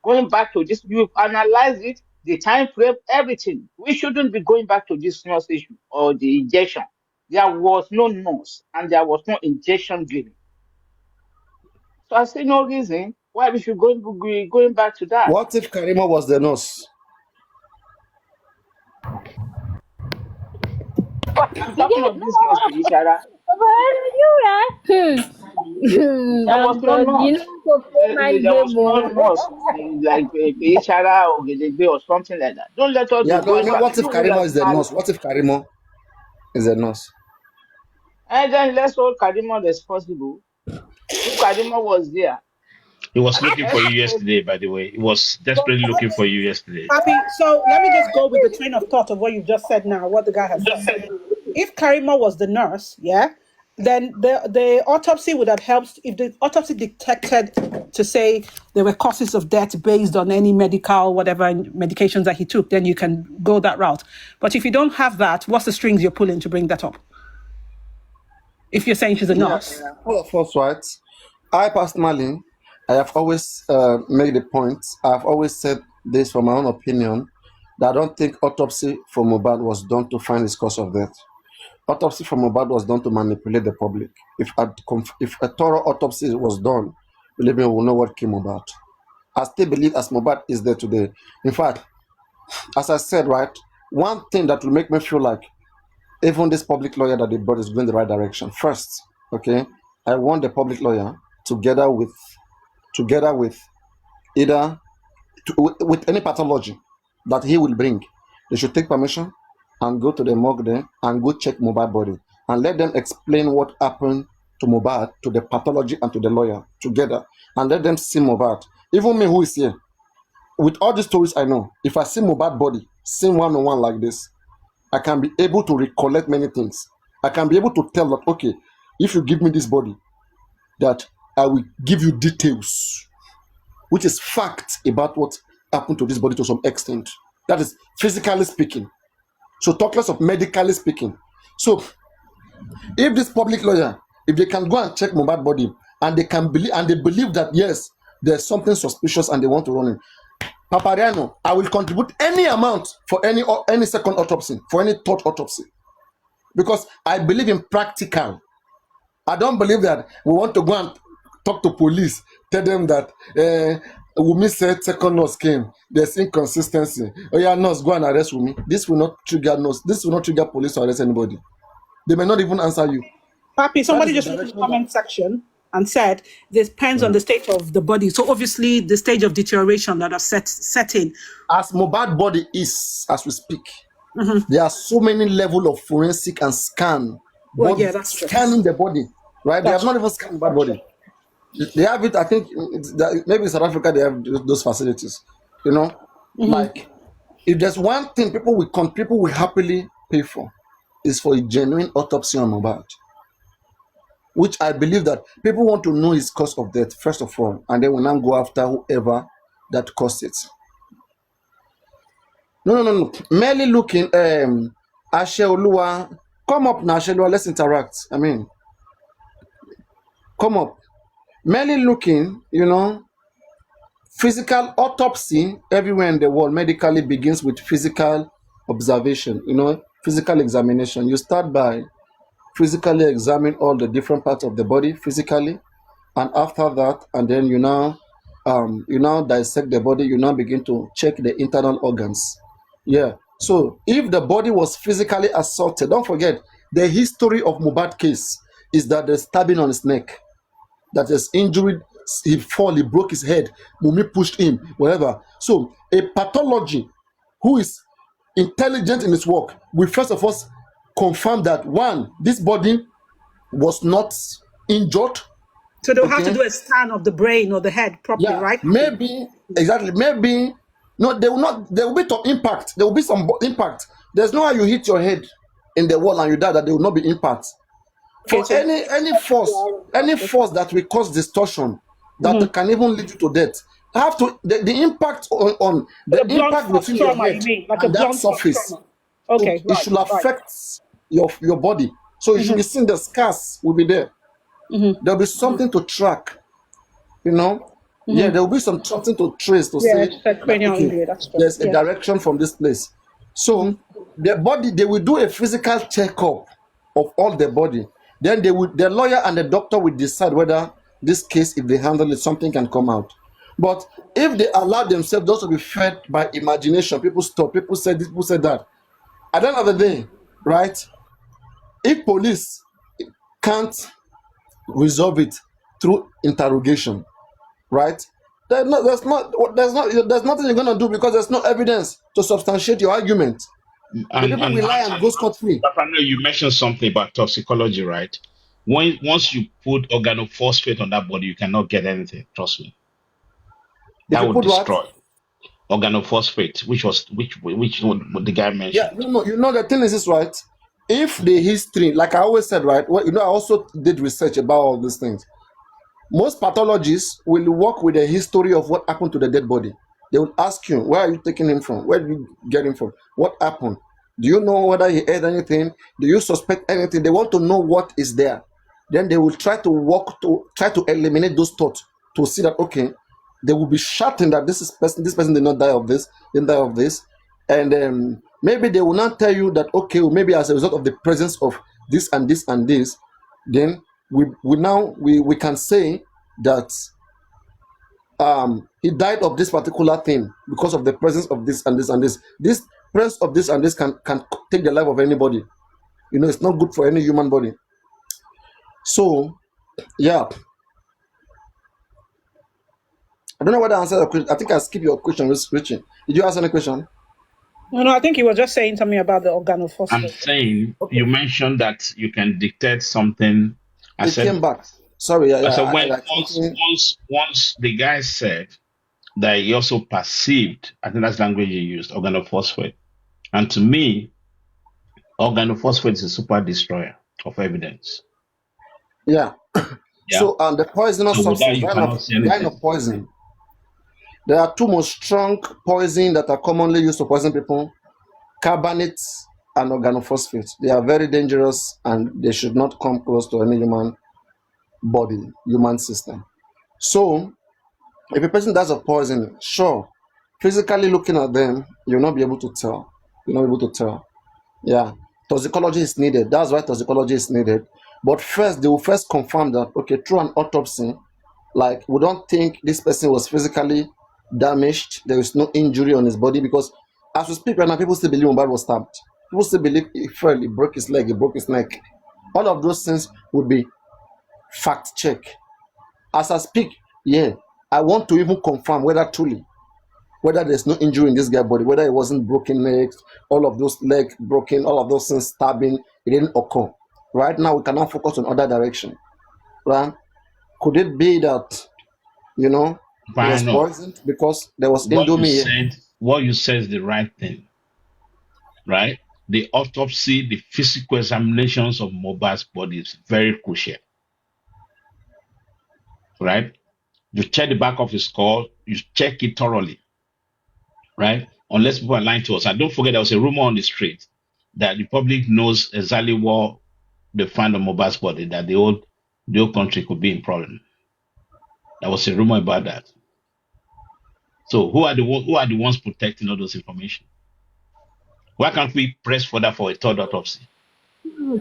Going back to this, you've analyzed it, the time frame, everything. We shouldn't be going back to this nurse issue or the injection. There was no nurse and there was no injection given. So I see no reason why we should be going back to that. What if Karima was the nurse? I'm talking of this nurse, Ishara. There was no nurse. There was no nurse like Ishara or Gedegbe or something like that. Don't let us be going back. What if Karima is the nurse? What if Karima is the nurse? And then let's hold Karima responsible. If Karima was there, He was looking for you yesterday, by the way. He was desperately looking for you yesterday. Happy. So let me just go with the train of thought of what you've just said now, what the guy has said. If Karima was the nurse, yeah, then the autopsy would have helped. If the autopsy detected to say there were causes of death based on any medical, whatever medications that he took, then you can go that route. But if you don't have that, what's the strings you're pulling to bring that up? If you're saying she's a nurse. All of us, right? I personally, I have always made the point, I've always said this from my own opinion, that I don't think autopsy for Mohbad was done to find his cause of death. Autopsy for Mohbad was done to manipulate the public. If a thorough autopsy was done, believe me, we'll know what came about. I still believe as Mohbad is there today. In fact, as I said, right, one thing that will make me feel like even this public lawyer that they brought is going the right direction. First, okay, I want the public lawyer together with either with any pathology that he will bring, they should take permission and go to the morgue there and go check Mohbad body and let them explain what happened to Mohbad, to the pathology and to the lawyer together, and let them see Mohbad. Even me who is here, with all the stories I know, if I see Mohbad body, seen one-on-one like this, I can be able to recollect many things. I can be able to tell that, okay, if you give me this body, that I will give you details, which is fact about what happened to this body to some extent. That is physically speaking. So talk less of medically speaking. So if this public lawyer, if they can go and check Mohbad body and they can believe, and they believe that yes, there's something suspicious and they want to run it, Papariano, I will contribute any amount for any second autopsy, for any third autopsy. Because I believe in practical. I don't believe that we want to go and talk to police, tell them that Wumi said second nurse came, there's inconsistency. Oh yeah, nurse, go and arrest Wumi. This will not trigger nurse, this will not trigger police to arrest anybody. They may not even answer you. Papi, somebody just wrote in the comment section and said this depends on the state of the body. So obviously the stage of deterioration that are set in. As Mohbad body is, as we speak, there are so many levels of forensic and scanning the body, right? They have not even scanned Mohbad body. They have it, I think, maybe in South Africa they have those facilities, you know? Like, if there's one thing people will happily pay for, is for a genuine autopsy on Mohbad, which I believe that people want to know his cause of death, first of all, and then will now go after whoever that caused it. No. Merely looking, Ashe Olua, come up now, Ashe Olua, let's interact. I mean, come up. Merely looking, you know, physical autopsy everywhere in the world medically begins with physical observation, you know, physical examination. You start by physically examine all the different parts of the body physically, and after that, and then you now dissect the body. You now begin to check the internal organs. Yeah. So if the body was physically assaulted, don't forget the history of Mohbad case is that there's stabbing on his neck, that is injury, he fall, he broke his head, Mumi pushed him, whatever. So a pathology who is intelligent in his work will first of all confirm that one, this body was not injured. So they'll have to do a scan of the brain or the head properly, right? Maybe, exactly, maybe, no, there will be some impact. There will be some impact. There's no how you hit your head in the wall and you die that there will not be impact. For any force that will cause distortion, that can even lead you to death, have to the impact on the impact between your head and that surface. Okay, it should affect your body. So you should be seeing the scars will be there. There'll be something to track, you know. Yeah, there will be something to trace to say there's a direction from this place. So the body, they will do a physical checkup of all the body. Then the lawyer and the doctor will decide whether this case, if they handle it, something can come out. But if they allow themselves just to be fed by imagination, people stop, people said this, people said that. At the end of the day, right? If police can't resolve it through interrogation, right? There's nothing you're gonna do because there's no evidence to substantiate your argument. And people will lie and go scot-free. You mentioned something about toxicology, right? Once you put organophosphate on that body, you cannot get anything. Trust me. That would destroy organophosphate, which the guy Yeah, mentioned. the thing is this, right? If the history, like I always said, right? Well, I also did research about all these things. Most pathologists will work with the history of what happened to the dead body. They will ask you, where are you taking him from? Where did you get him from? What happened? Do you know whether he ate anything? Do you suspect anything? They want to know what is there. Then they will try to eliminate those thoughts to see that, okay, they will be certain that this person did not die of this, didn't die of this. And maybe they will not tell you that, okay, maybe as a result of the presence of this and this and this, then we can say that he died of this particular thing because of the presence of this and this and this. This presence of this and this can take the life of anybody. It's not good for any human body. So, yeah. I don't know whether I answered the question. I think I skipped your question, Richie. Did you ask any question? No, I think he was just saying something about the organophosphate. I'm saying, you mentioned that you can dictate something. It came back. Sorry. I said, once the guy said that he also perceived, I think that's language he used, organophosphate. And to me, organophosphate is a super destroyer of evidence. Yeah. So, the poisonous substance, kind of poison. There are two most strong poison that are commonly used to poison people: carbonate and organophosphate. They are very dangerous and they should not come close to any human body, human system. So, if a person dies of poison, sure, physically looking at them, you'll not be able to tell. Yeah. Toxicology is needed. That's why toxicology is needed. But first, they will first confirm that, okay, through an autopsy, like, we don't think this person was physically damaged. There is no injury on his body, because as we speak right now, people still believe Mohbad was stabbed. People still believe he fell, he broke his leg, he broke his neck. All of those things would be fact check. As I speak, I want to even confirm whether there's no injury in this guy's body, whether it wasn't broken legs, all of those legs broken, all of those things stabbing, it didn't occur. Right now, we cannot focus on other direction. Right? Could it be that, he was poisoned because there was indomie? What you said is the right thing, right? The autopsy, the physical examinations of Mohbad's body is very crucial, right? You check the back of his skull, you check it thoroughly, right? Unless people are lying to us. And don't forget, there was a rumor on the street that the public knows exactly what they find on Mohbad's body, that the whole country could be in problem. There was a rumor about that. So who are the ones protecting all those information? Why can't we press further for a third autopsy?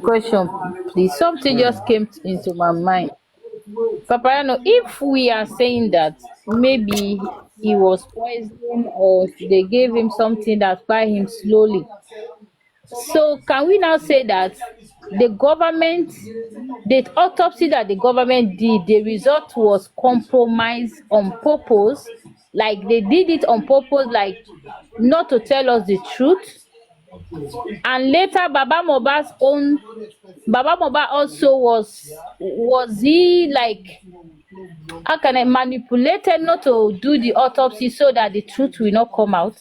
Question, please. Something just came into my mind. Paparano, if we are saying that maybe he was poisoned or they gave him something that by him slowly, so can we now say that the autopsy that the government did, the result was compromised on purpose? Like they did it on purpose, like not to tell us the truth? And later Baba Mohbad also was he, like, how can I, manipulated not to do the autopsy so that the truth will not come out?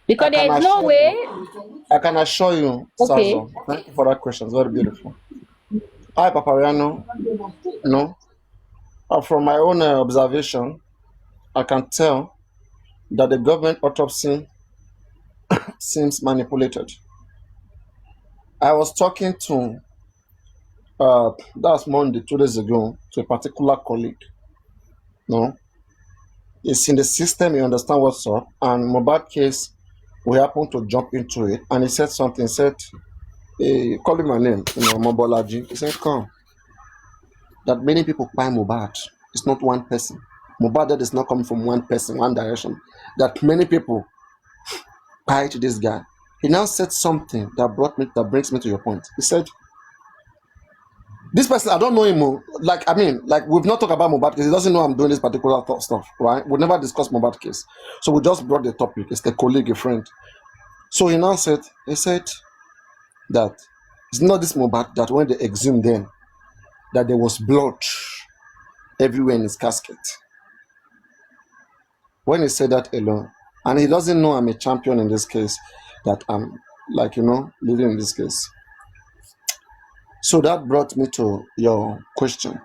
Because there is no way. I can assure you, Okay. Sazo. Thank you for that question. It's very beautiful. Hi, Papariano. From my own observation, I can tell that the government autopsy seems manipulated. I was talking to, that's Monday, 2 days ago, to a particular colleague. It's in the system, you understand what's up. And Mohbad case, we happened to jump into it. And he said something, he called him my name, Mobolaji. He said, come, that many people buy Mohbad. It's not one person. Mohbad that is not coming from one person, one direction. That many people buy to this guy. He now said something that brings me to your point. He said, this person, I don't know him. Like we've not talked about Mohbad because he doesn't know I'm doing this particular stuff, right? We never discussed Mohbad case. So we just brought the topic. It's the colleague, a friend. So he now said, that it's not this Mohbad that when they exhumed them, that there was blood everywhere in his casket. When he said that alone, and he doesn't know I'm a champion in this case, that I'm like, living in this case. So that brought me to your question.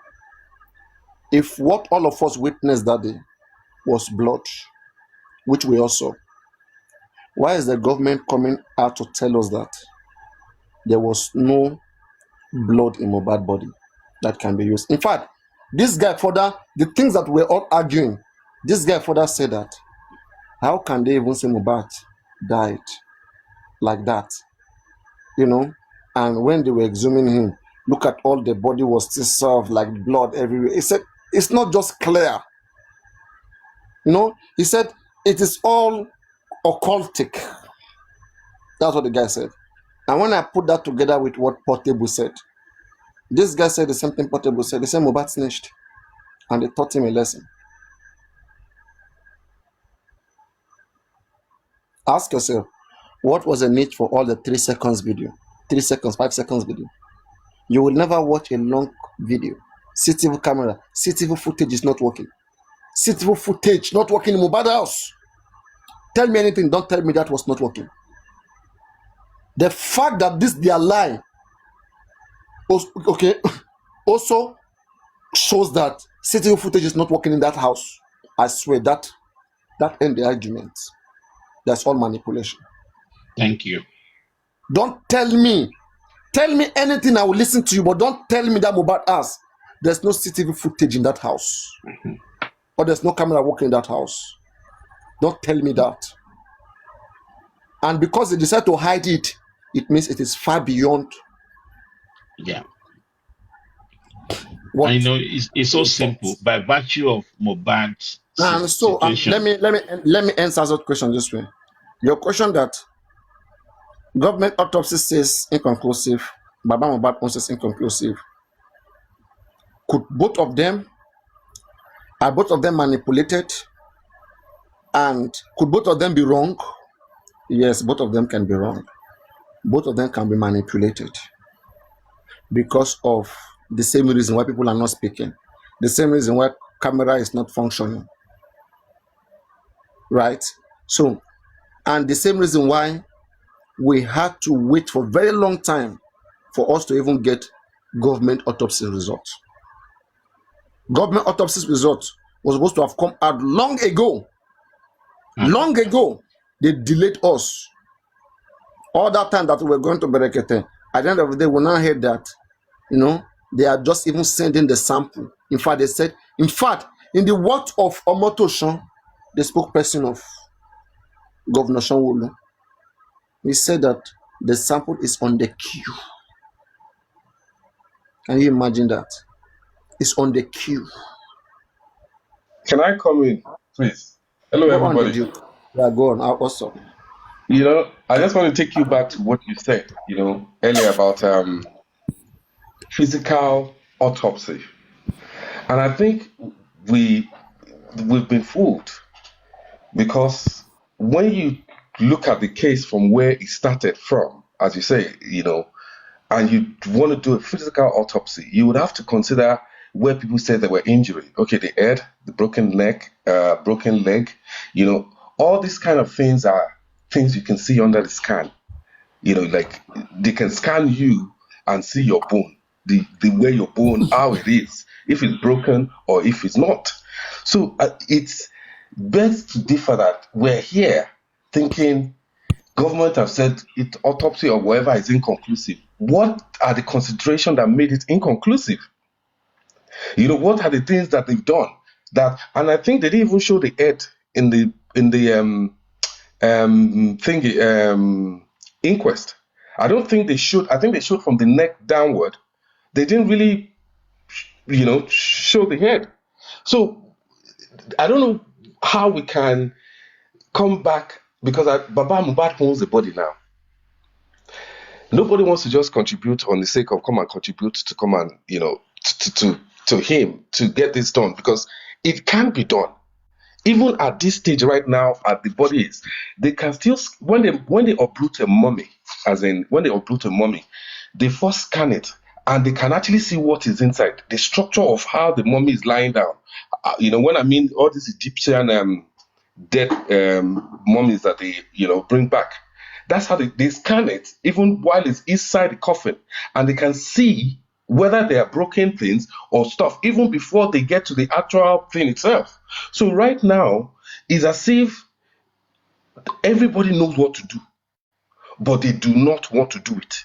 If what all of us witnessed that day was blood, which we also, why is the government coming out to tell us that there was no blood in Mohbad's body that can be used? In fact, this guy further, the things that we're all arguing, this guy further said that, how can they even say Mohbad died like that? And when they were exhuming him, look at all the body was still served, like blood everywhere. He said, it's not just clear. He said, it is all occultic. That's what the guy said. And when I put that together with what Portable said, this guy said the same thing Portable said. They said Mohbad snitched. And they taught him a lesson. Ask yourself, what was the need for all the 3 seconds video? 3 seconds, 5 seconds video. You will never watch a long video. CCTV camera, CCTV footage is not working. CCTV footage not working in Mohbad house. Tell me anything, don't tell me that was not working. The fact that this their lie, okay, also shows that CCTV footage is not working in that house. I swear that ends the argument. That's all manipulation. Thank you. Don't tell me anything, I will listen to you, but don't tell me that Mohbad house, there's no CCTV footage in that house. Or there's no camera working in that house. Don't tell me that. And because they decide to hide it, it means it is far beyond. Yeah. I know it's so simple by virtue of Mohbad's situation. Let me answer that question this way. Your question that government autopsy says inconclusive, Baba Mohbad says inconclusive. Are both of them manipulated? And could both of them be wrong? Yes, both of them can be wrong. Both of them can be manipulated because of the same reason why people are not speaking, the same reason why camera is not functioning, right? So, and the same reason why we had to wait for a very long time for us to even get government autopsy results. Government autopsy results was supposed to have come out long ago. Long ago. They delayed us. All that time that we were going to Berekete, at the end of the day, we now heard that, they are just even sending the sample. In fact, they said, in the words of Omotoshan, the spokesperson of Governor Sanwo-Olu, he said that the sample is on the queue. Can you imagine that? It's on the queue. Can I come in, please? Hello, everybody. Yeah, go on. Also, I just want to take you back to what you said, earlier about physical autopsy, and I think we've been fooled because when you look at the case from where it started from, as you say, and you want to do a physical autopsy, you would have to consider where people said there were injury. Okay, the head, the broken leg, all these kind of things are things you can see under the scan. Like they can scan you and see your bone, the way your bone, how it is, if it's broken or if it's not. So it's best to differ that we're here thinking government have said it autopsy or whatever is inconclusive. What are the considerations that made it inconclusive? What are the things that they've done and I think they didn't even show the head in the inquest. I don't think they showed. I think they showed from the neck downward. They didn't really, show the head. So I don't know how we can come back because Baba Mohbad owns the body now. Nobody wants to just contribute on the sake of come and contribute to come and to him to get this done because it can be done. Even at this stage right now, at the body is, they can still when they uproot a mummy, they first scan it and they can actually see what is inside, the structure of how the mummy is lying down. When I mean all these Egyptian dead mummies that they bring back, that's how they scan it even while it's inside the coffin, and they can see whether they are broken things or stuff even before they get to the actual thing itself. So right now it's as if everybody knows what to do, but they do not want to do it.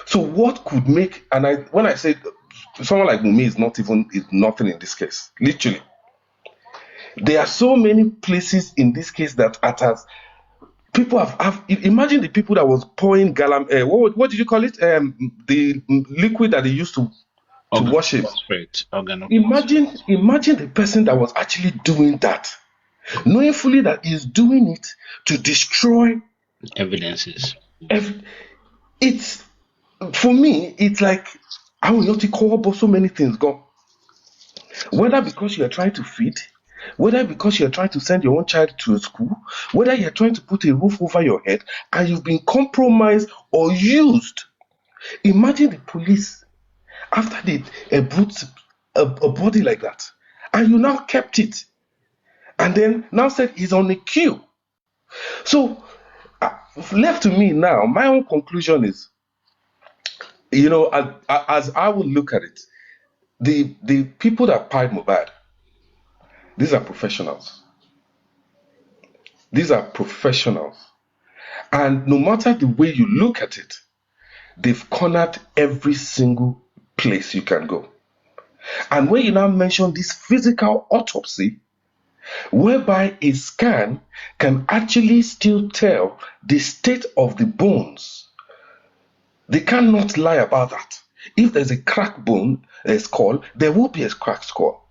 So what could make, when I say someone like Mumi is nothing in this case, literally. There are so many places in this case that people have imagine the people that was pouring galam, what did you call it? The liquid that they used to wash it. Imagine the person that was actually doing that, knowing fully that he's doing it to destroy evidences. It's, for me, it's like, I will not call, but so many things go. Whether because you are trying to feed, whether because you're trying to send your own child to a school, whether you're trying to put a roof over your head, and you've been compromised or used. Imagine the police, after they brought a body like that, and you now kept it, and then now said he's on a queue. So, left to me now, my own conclusion is, as I would look at it, the people that pied Mohbad, these are professionals. These are professionals. And no matter the way you look at it, they've cornered every single place you can go. And when you now mention this physical autopsy, whereby a scan can actually still tell the state of the bones, they cannot lie about that. If there's a cracked bone, a skull, there will be a cracked skull.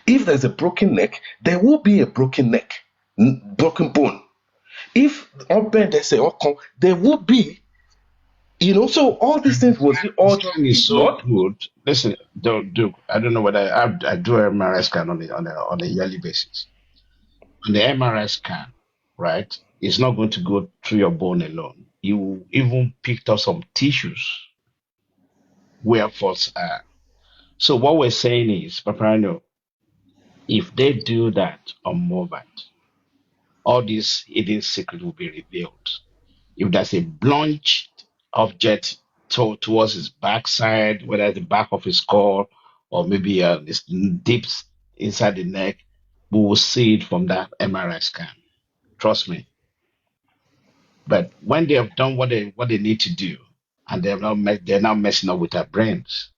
If there's a broken neck, there will be a broken neck, broken bone. If they say, there will be, so all these things was all is so good. Listen, Duke, I don't know whether I do an MRI scan on a yearly basis. On the MRI scan, right, it's not going to go through your bone alone. You even picked up some tissues where faults are. So what we're saying is, Paparano, if they do that on Mohbad, all this hidden secret will be revealed. If there's a blunt object towards his backside, whether it's the back of his skull or maybe it's deep inside the neck, we will see it from that MRI scan. Trust me. But when they have done what they need to do, and they're now messing up with our brains.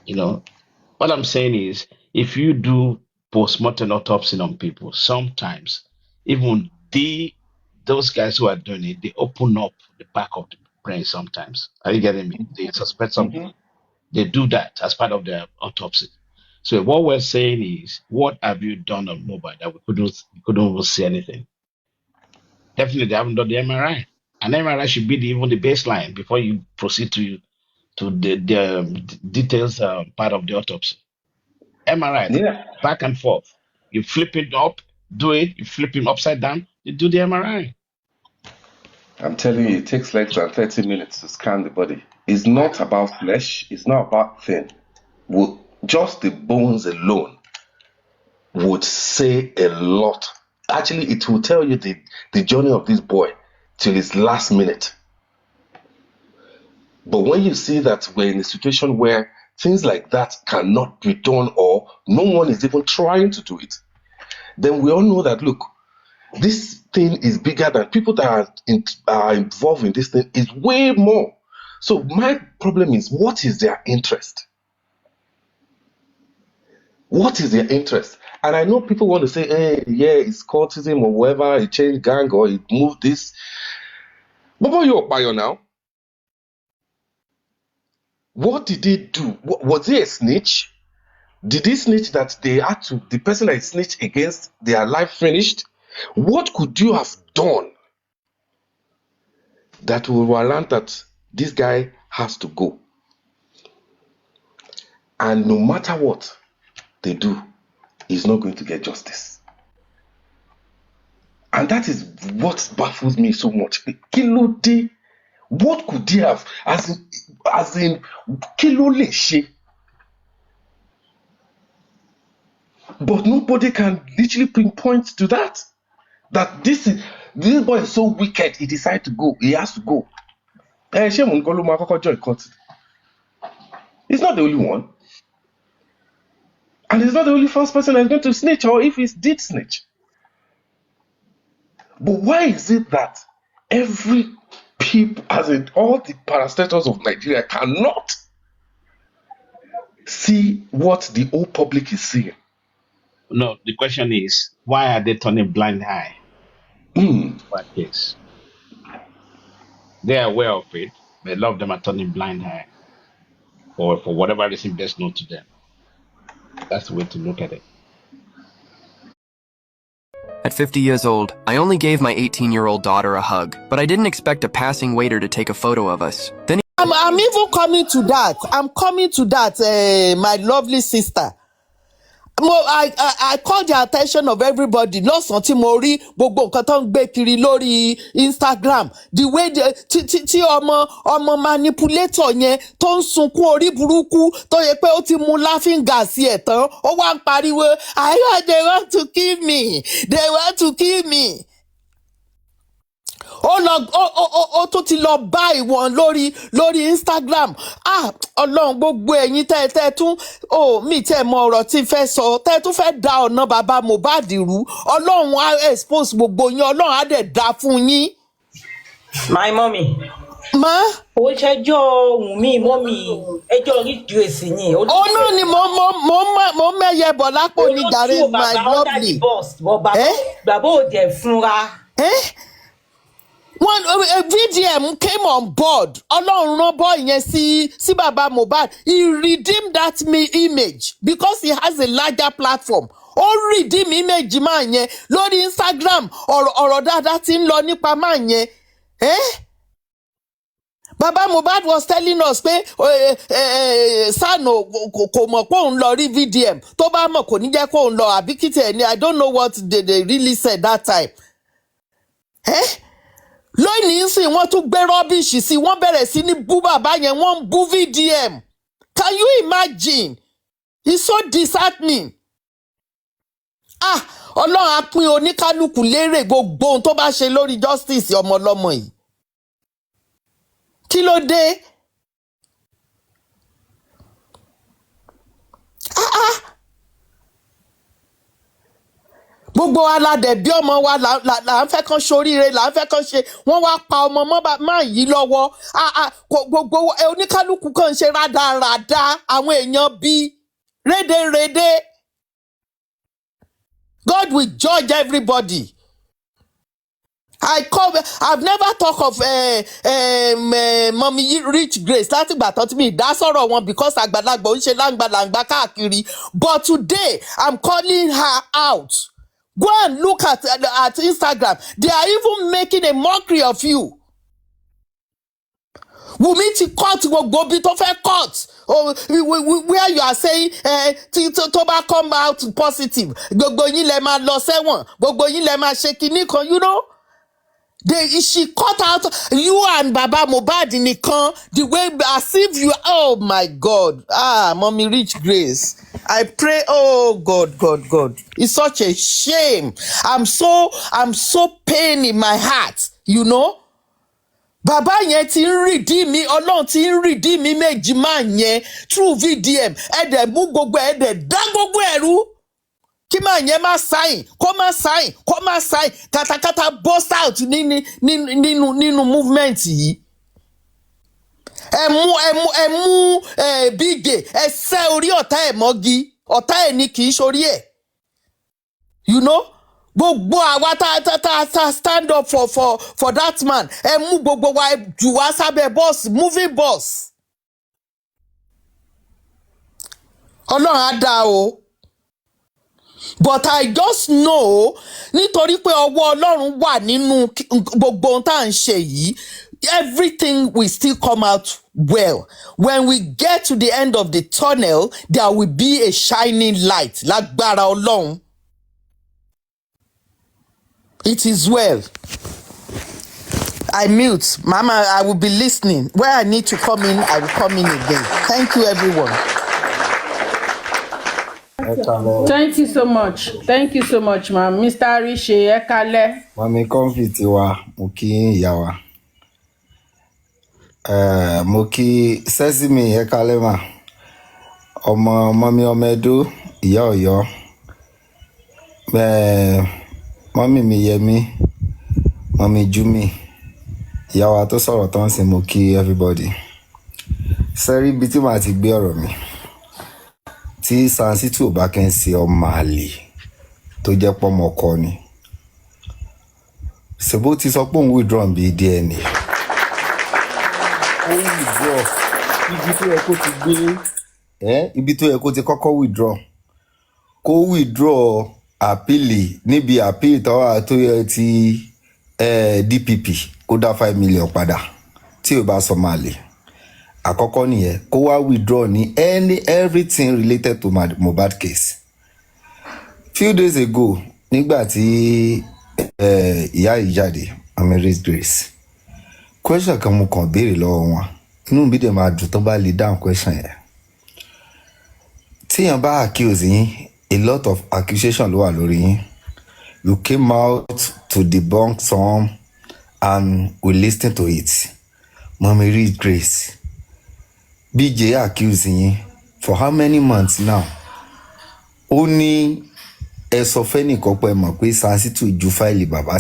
What I'm saying is, if you do post-mortem autopsy on people, sometimes even those guys who are doing it, they open up the back of the brain sometimes. Are you getting me? They suspect something. Mm-hmm. They do that as part of their autopsy. So what we're saying is, what have you done on Mohbad that we couldn't even see anything? Definitely, they haven't done the MRI. An MRI should be even the baseline before you proceed to the details part of the autopsy. MRI, back and forth. You flip it up, do it. You flip him upside down, you do the MRI. I'm telling you, it takes less than 30 minutes to scan the body. It's not about flesh. It's not about thin. Just the bones alone would say a lot. Actually, it will tell you the journey of this boy till his last minute. But when you see that we're in a situation where things like that cannot be done, or no one is even trying to do it, then we all know that, look, this thing is bigger than people that are involved in this thing, is way more. So my problem is, what is their interest? What is their interest? And I know people want to say, hey, yeah, it's cultism or whatever, it changed gang or it moved this. But what you're bio now? What did they do? Was he a snitch? Did he snitch that they had to, the person that snitched against, their life finished? What could you have done that will warrant that this guy has to go? And no matter what they do, he's not going to get justice. And that is what baffles me so much. What could they have? as in, kí ló lè ṣe? But nobody can literally pinpoint to that. That this boy is so wicked, he decided to go. He has to go. Ṣé mò ń kọ́ ló máa kọ́kọ́ join court? He's not the only one. And he's not the only first person that's going to snitch, or if he did snitch. But why is it that every people, as in all the parastatals of Nigeria, cannot see what the whole public is seeing? No, the question is, why are they turning blind eye? What case? They are aware of it, but a lot of them are turning blind eye for whatever reason best known to them. That's the way to look at it. At 50 years old, I only gave my 18-year-old daughter a hug, but I didn't expect a passing waiter to take a photo of us. Then I'm even coming to that. I'm coming to that, my lovely sister. I call the attention of everybody. Lọ́sàn-án tí mo rí gbogbo nǹkan tó ń gbé kiri lórí Instagram. The way tí ọmọ manipulator yẹn tó ń sunkún orí burúkú tó yẹ pé ó ti mu laughing gas ẹ̀ tán. Ó wá ń pariwo, they want to kill me. They want to kill me. Ó tún ti lọ bá ìwọ̀n lórí Instagram. Ọlọ́run gbogbo ẹ̀yin tẹ́ tún mi tẹ́ mọ ọ̀rọ̀ tí fẹ́ sọ tẹ́ tún fẹ́ da ọ̀nà bàbá Mohbad rú. Ọlọ́run á expose gbogbo yín, Ọlọ́run á dẹ̀ dá fún yín. My mommy. Ma? Ó ṣẹjọ́ Wùnmí mọ́mì ẹjọ́ rí grace yín. Ó náà ni mo mẹ́yẹ bọ̀ lápò ní jàre my lovely. Bàbá ò dẹ̀ fúnra. A VDM came on board. Ọlọ́run rán bọ́ ìyẹn sí bàbá Mohbad. He redeemed that image because he has a larger platform. Ó redeem image máa yẹn lórí Instagram. Ọ̀rọ̀ dáadáa ti ń lọ nípa máa yẹn. Bàbá Mohbad was telling us pé Sano kò mọ̀ pé òun lọ rí VDM. Tó bá mọ̀ kò ní jẹ́ kó òun lọ àbí kìtẹ̀ ni. I don't know what they really said that time. Lónìí sì wọ́n tún gbé rọ́bìṣì sí wọ́n bẹ̀rẹ̀ sí ní bú bàbá yẹn wọ́n ń bú VDM. Can you imagine? It's so disheartening. Ọlọ́run á pín oníkálukú lérè gbogbo ohun tó bá ṣe lórí justice ọmọ ọlọ́mọ yìí. Kí ló dé? Gbogbo aládẹ̀ bí ọmọ wa là ń fẹ́ kán ṣoríire là ń fẹ́ kán ṣe wọ́n wá pa ọmọ máa yí lọ́wọ́ gbogbo oníkálukú kan ṣe rádaràda àwọn èèyàn bí rédèrèdè. God will judge everybody. I've never talk of Mommy Rich Grace láti ìgbà tán tí mi dá sọ̀rọ̀ wọn because àgbàlagbà ń ṣe láǹgbàlàǹgbà káàkiri, but today I'm calling her out. Go and look at Instagram. They are even making a mockery of you. Wùmí ti cut gbogbo bí tó fẹ́ cut. Where you are saying tó bá come out positive. Gbogbo yín lẹ máa lọ sẹ́wọ̀n. Gbogbo yín lẹ máa ṣe kinní kan, you know. She cut out you and Baba Mohbad nìkan the way as if you, oh my God. Mommy Rich Grace. I pray, oh God. It's such a shame. I'm so pain in my heart, you know. Bàbá yẹn ti ń redeem mi, Ọlọ́run ti ń redeem mi méjì máa yẹn through VDM. Ẹ̀dẹ̀ mú gbogbo ẹ̀dẹ̀ dá gbogbo ẹ̀rú. Kí máa yẹn má sign, kó má sign, katakata burst out nínú movement yìí. Ẹ mú Bigge, ẹ sẹ́ orí ọ̀tá ẹ̀ mọ́gi, ọ̀tá ẹ̀ ni kì í ṣorí ẹ̀. You know? Gbogbo àwa ta stand up for that man. Ẹ mú gbogbo wa jù wá sábẹ́ boss, moving boss. Ọlọ́run á dá o. But I just know nítorí pé ọwọ́ Ọlọ́run wà nínú gbogbo ohun tá à ń ṣe yìí, everything will still come out well. When we get to the end of the tunnel, there will be a shining light. Lágbára Ọlọ́run. It is well. I mute. Mama, I will be listening. Where I need to come in, I will come in again. Thank you, everyone. Thank you so much. Thank you so much, ma'am. Mr. Arishe Ekale. Mami comfort wa, mo kí ìyá wa. Mo kí Sesame Ekale ma. Ọmọ mami ọmọ Edo, ìyá Ọ̀yọ́. Mami mi Yẹmi, mami Jumi. Ìyá wa tó sọ̀rọ̀ tán sí mo kí everybody. Sẹ́rí bí tí màá ti gbé ọ̀rọ̀ mi. Tí Sansitu ò bá kẹ́ ń ṣe ọmọ àlè tó jẹ́ pọ́mọ ọkọ ni. Ṣèbó ti sọ pé òun withdraw bí DNA. Ó withdraw ibi tó yẹ kó ti gbé ibi tó yẹ kó ti kọ́kọ́ withdraw. Kó withdraw àpìlì níbi àpìlì tó yẹ ti DPP kó dá 5 million padà tí ò bá sọ máa lè. Àkọ́kọ́ nìyẹn kó wá withdraw ní everything related to Mohbad case. Few days ago nígbà tí ìyá yìí jáde Amary's Grace question kan mo kàn béèrè lọ́wọ́ wọn inú mi dẹ̀ máa dùn tó bá lè dáhùn question yẹn. Tíyàn bá accuse yín a lot of accusation ló wà lórí yín. You came out to debunk some and we listened to it. Amary's Grace BJ accuse yín for how many months now? Ó ní ẹ sọ fẹ́nìkan pé mọ̀ pé Sansitu ju fáìlì bàbá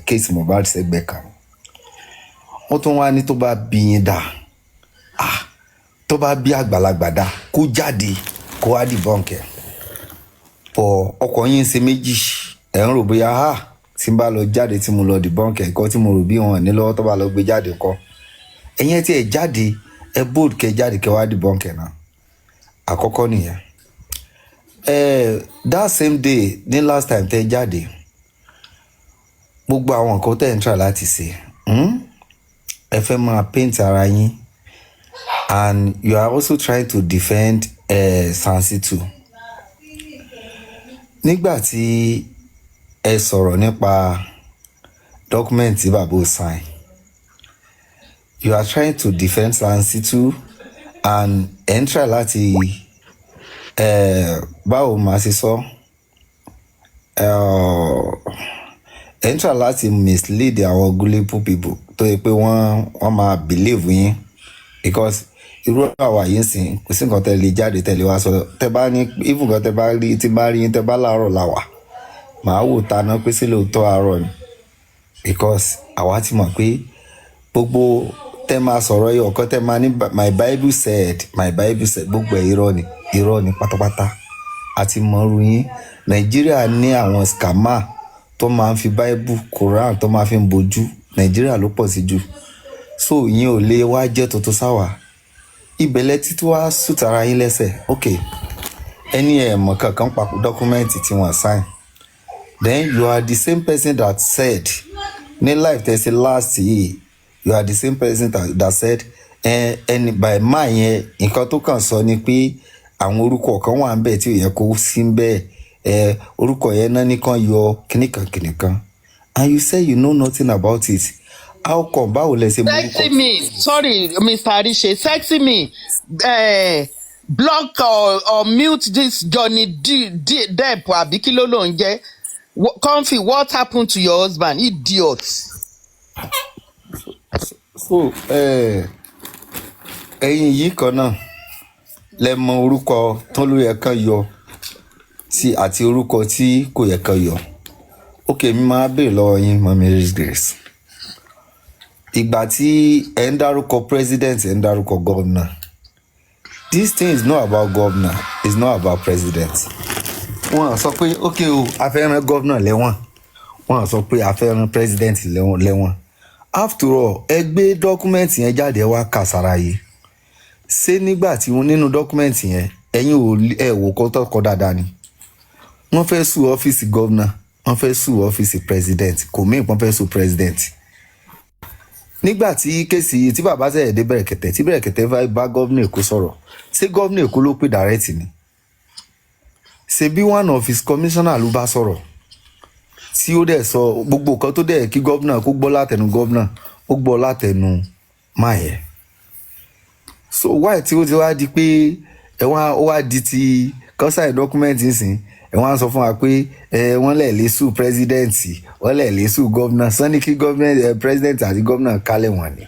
case Mohbad sẹ́gbẹ̀ẹ́ kan. Wọ́n tún wá ní tó bá bí yín dà tó bá bí àgbàlagbà dà kó jáde kó wá debunk ẹ̀. Pọ̀ ọkọ̀ yín ṣe méjì ẹ̀ ń rò bóyá tí n bá lọ jáde tí mo lọ debunk ẹ̀ kọ́ tí mo rò bí wọn ní lọ́wọ́ tó bá lọ gbé jáde kọ́. Ẹ̀yin tí ẹ̀ jáde ẹ bold kẹ jáde kẹ wá debunk ẹ̀ náà. Àkọ́kọ́ nìyẹn. That same day ní last time tẹ jáde gbogbo àwọn nǹkan tẹ̀ ń try láti ṣe ẹ fẹ́ máa paint ara yín and you are also trying to defend Sansitu. Nígbà tí ẹ sọ̀rọ̀ nípa document tí bàbá ò sign you are trying to defend Sansitu and ẹ ń try láti báwo máa ṣe sọ ẹ ń try láti mislead àwọn gullible people tó yẹ pé wọ́n máa believe yín because irú àwa yìí sìn kò sí nǹkan tẹ́ lè jáde tẹ́lẹ̀ wá sọ tẹ́ bá ní even nǹkan tẹ́ bá rí tí bá rí yín tẹ́ bá láàárọ̀ làwà màá wò ta ná pé sí lóòótọ́ àárọ̀ ni because àwa ti mọ̀ pé gbogbo tẹ́ máa sọ̀rọ̀ yìí ọ̀kan tẹ́ máa ní my bible said gbogbo ẹ̀ irọ́ ni pátápátá àti mọ̀ọ́rù yín. Nàìjíríà ní àwọn scammer tó máa ń fi bible Quran tó máa fi ń bojú Nàìjíríà ló pọ̀ sí jù so yín ò lè wá jẹ́ tuntun sáwà ìbẹ̀lẹ̀ títí wá sùtara yín lẹ́sẹ̀ okay ẹni ẹ̀mọ̀ kankan papò dọ́kúmẹ́ǹtì tí wọ́n sign then you are the same person that said ní life tẹ̀sí last year you are the same person that said ẹni by máa yẹn nǹkan tó kàn sọ ni pé àwọn orúkọ kan wà ń bẹ̀ tí ò yẹ kó sí ń bẹ́ẹ̀ orúkọ yẹn náà nìkan yọ kìnìkan and you say you know nothing about it. How come báwo lẹ ṣe mú orúkọ. Sexy me sorry Mr. Arishe sexy me block or mute this Johnny Depp àbí kí ló ń jẹ́ Comfy what happened to your husband idiot. So ẹ̀yin yìí kan náà lẹ mọ orúkọ tó ló yẹ kán yọ tí àti orúkọ tí kò yẹ kán yọ. Okay mi máa béèrè lọ́wọ́ yín Amary's Grace. Ìgbà tí ẹ ń dárúkọ president ẹ ń dárúkọ governor. This thing is not about governor, it's not about president. Wọ́n sọ pé okay o a fẹ́ rán governor lẹ́wọ̀n. Wọ́n sọ pé a fẹ́ rán president lẹ́wọ̀n. After all ẹ gbé document yẹn jáde wá kà sára yìí. Ṣé nígbà tí wọ́n nínú document yẹn ẹ̀yin ò wò kó tọkọ dáadáa ni. Wọ́n fẹ́ sue ọ́fíìsì governor, wọ́n fẹ́ sue ọ́fíìsì president, kò mí wọ́n fẹ́ sue president. Nígbà tí kéèsì tí bàbá sẹ̀yẹ̀ dé Bẹ̀rẹ̀kẹ̀tẹ̀ tí Bẹ̀rẹ̀kẹ̀tẹ̀ bá gómìnà Èkó sọ̀rọ̀ ṣé gómìnà Èkó ló pè direct ni. Ṣé bí one of his commissioner ló bá sọ̀rọ̀ tí ó dẹ̀ sọ gbogbo nǹkan tó dẹ̀ kí gómìnà kó gbọ́ látẹnu gómìnà ó gbọ́ látẹnu máa yẹ. So why tí ó ti wá di pé ó wá di ti kọ́sáì dọ́kúmẹ́ǹtì nsìn wọ́n á sọ fún wa pé wọ́n lè lè sùn pírẹ́sidẹ́ǹtì wọ́n lè lè sùn gọ́vnà sanni kí gọ́vnà pírẹ́sidẹ́ǹtì àti gọ́vnà kálẹ̀ wọ̀n ni.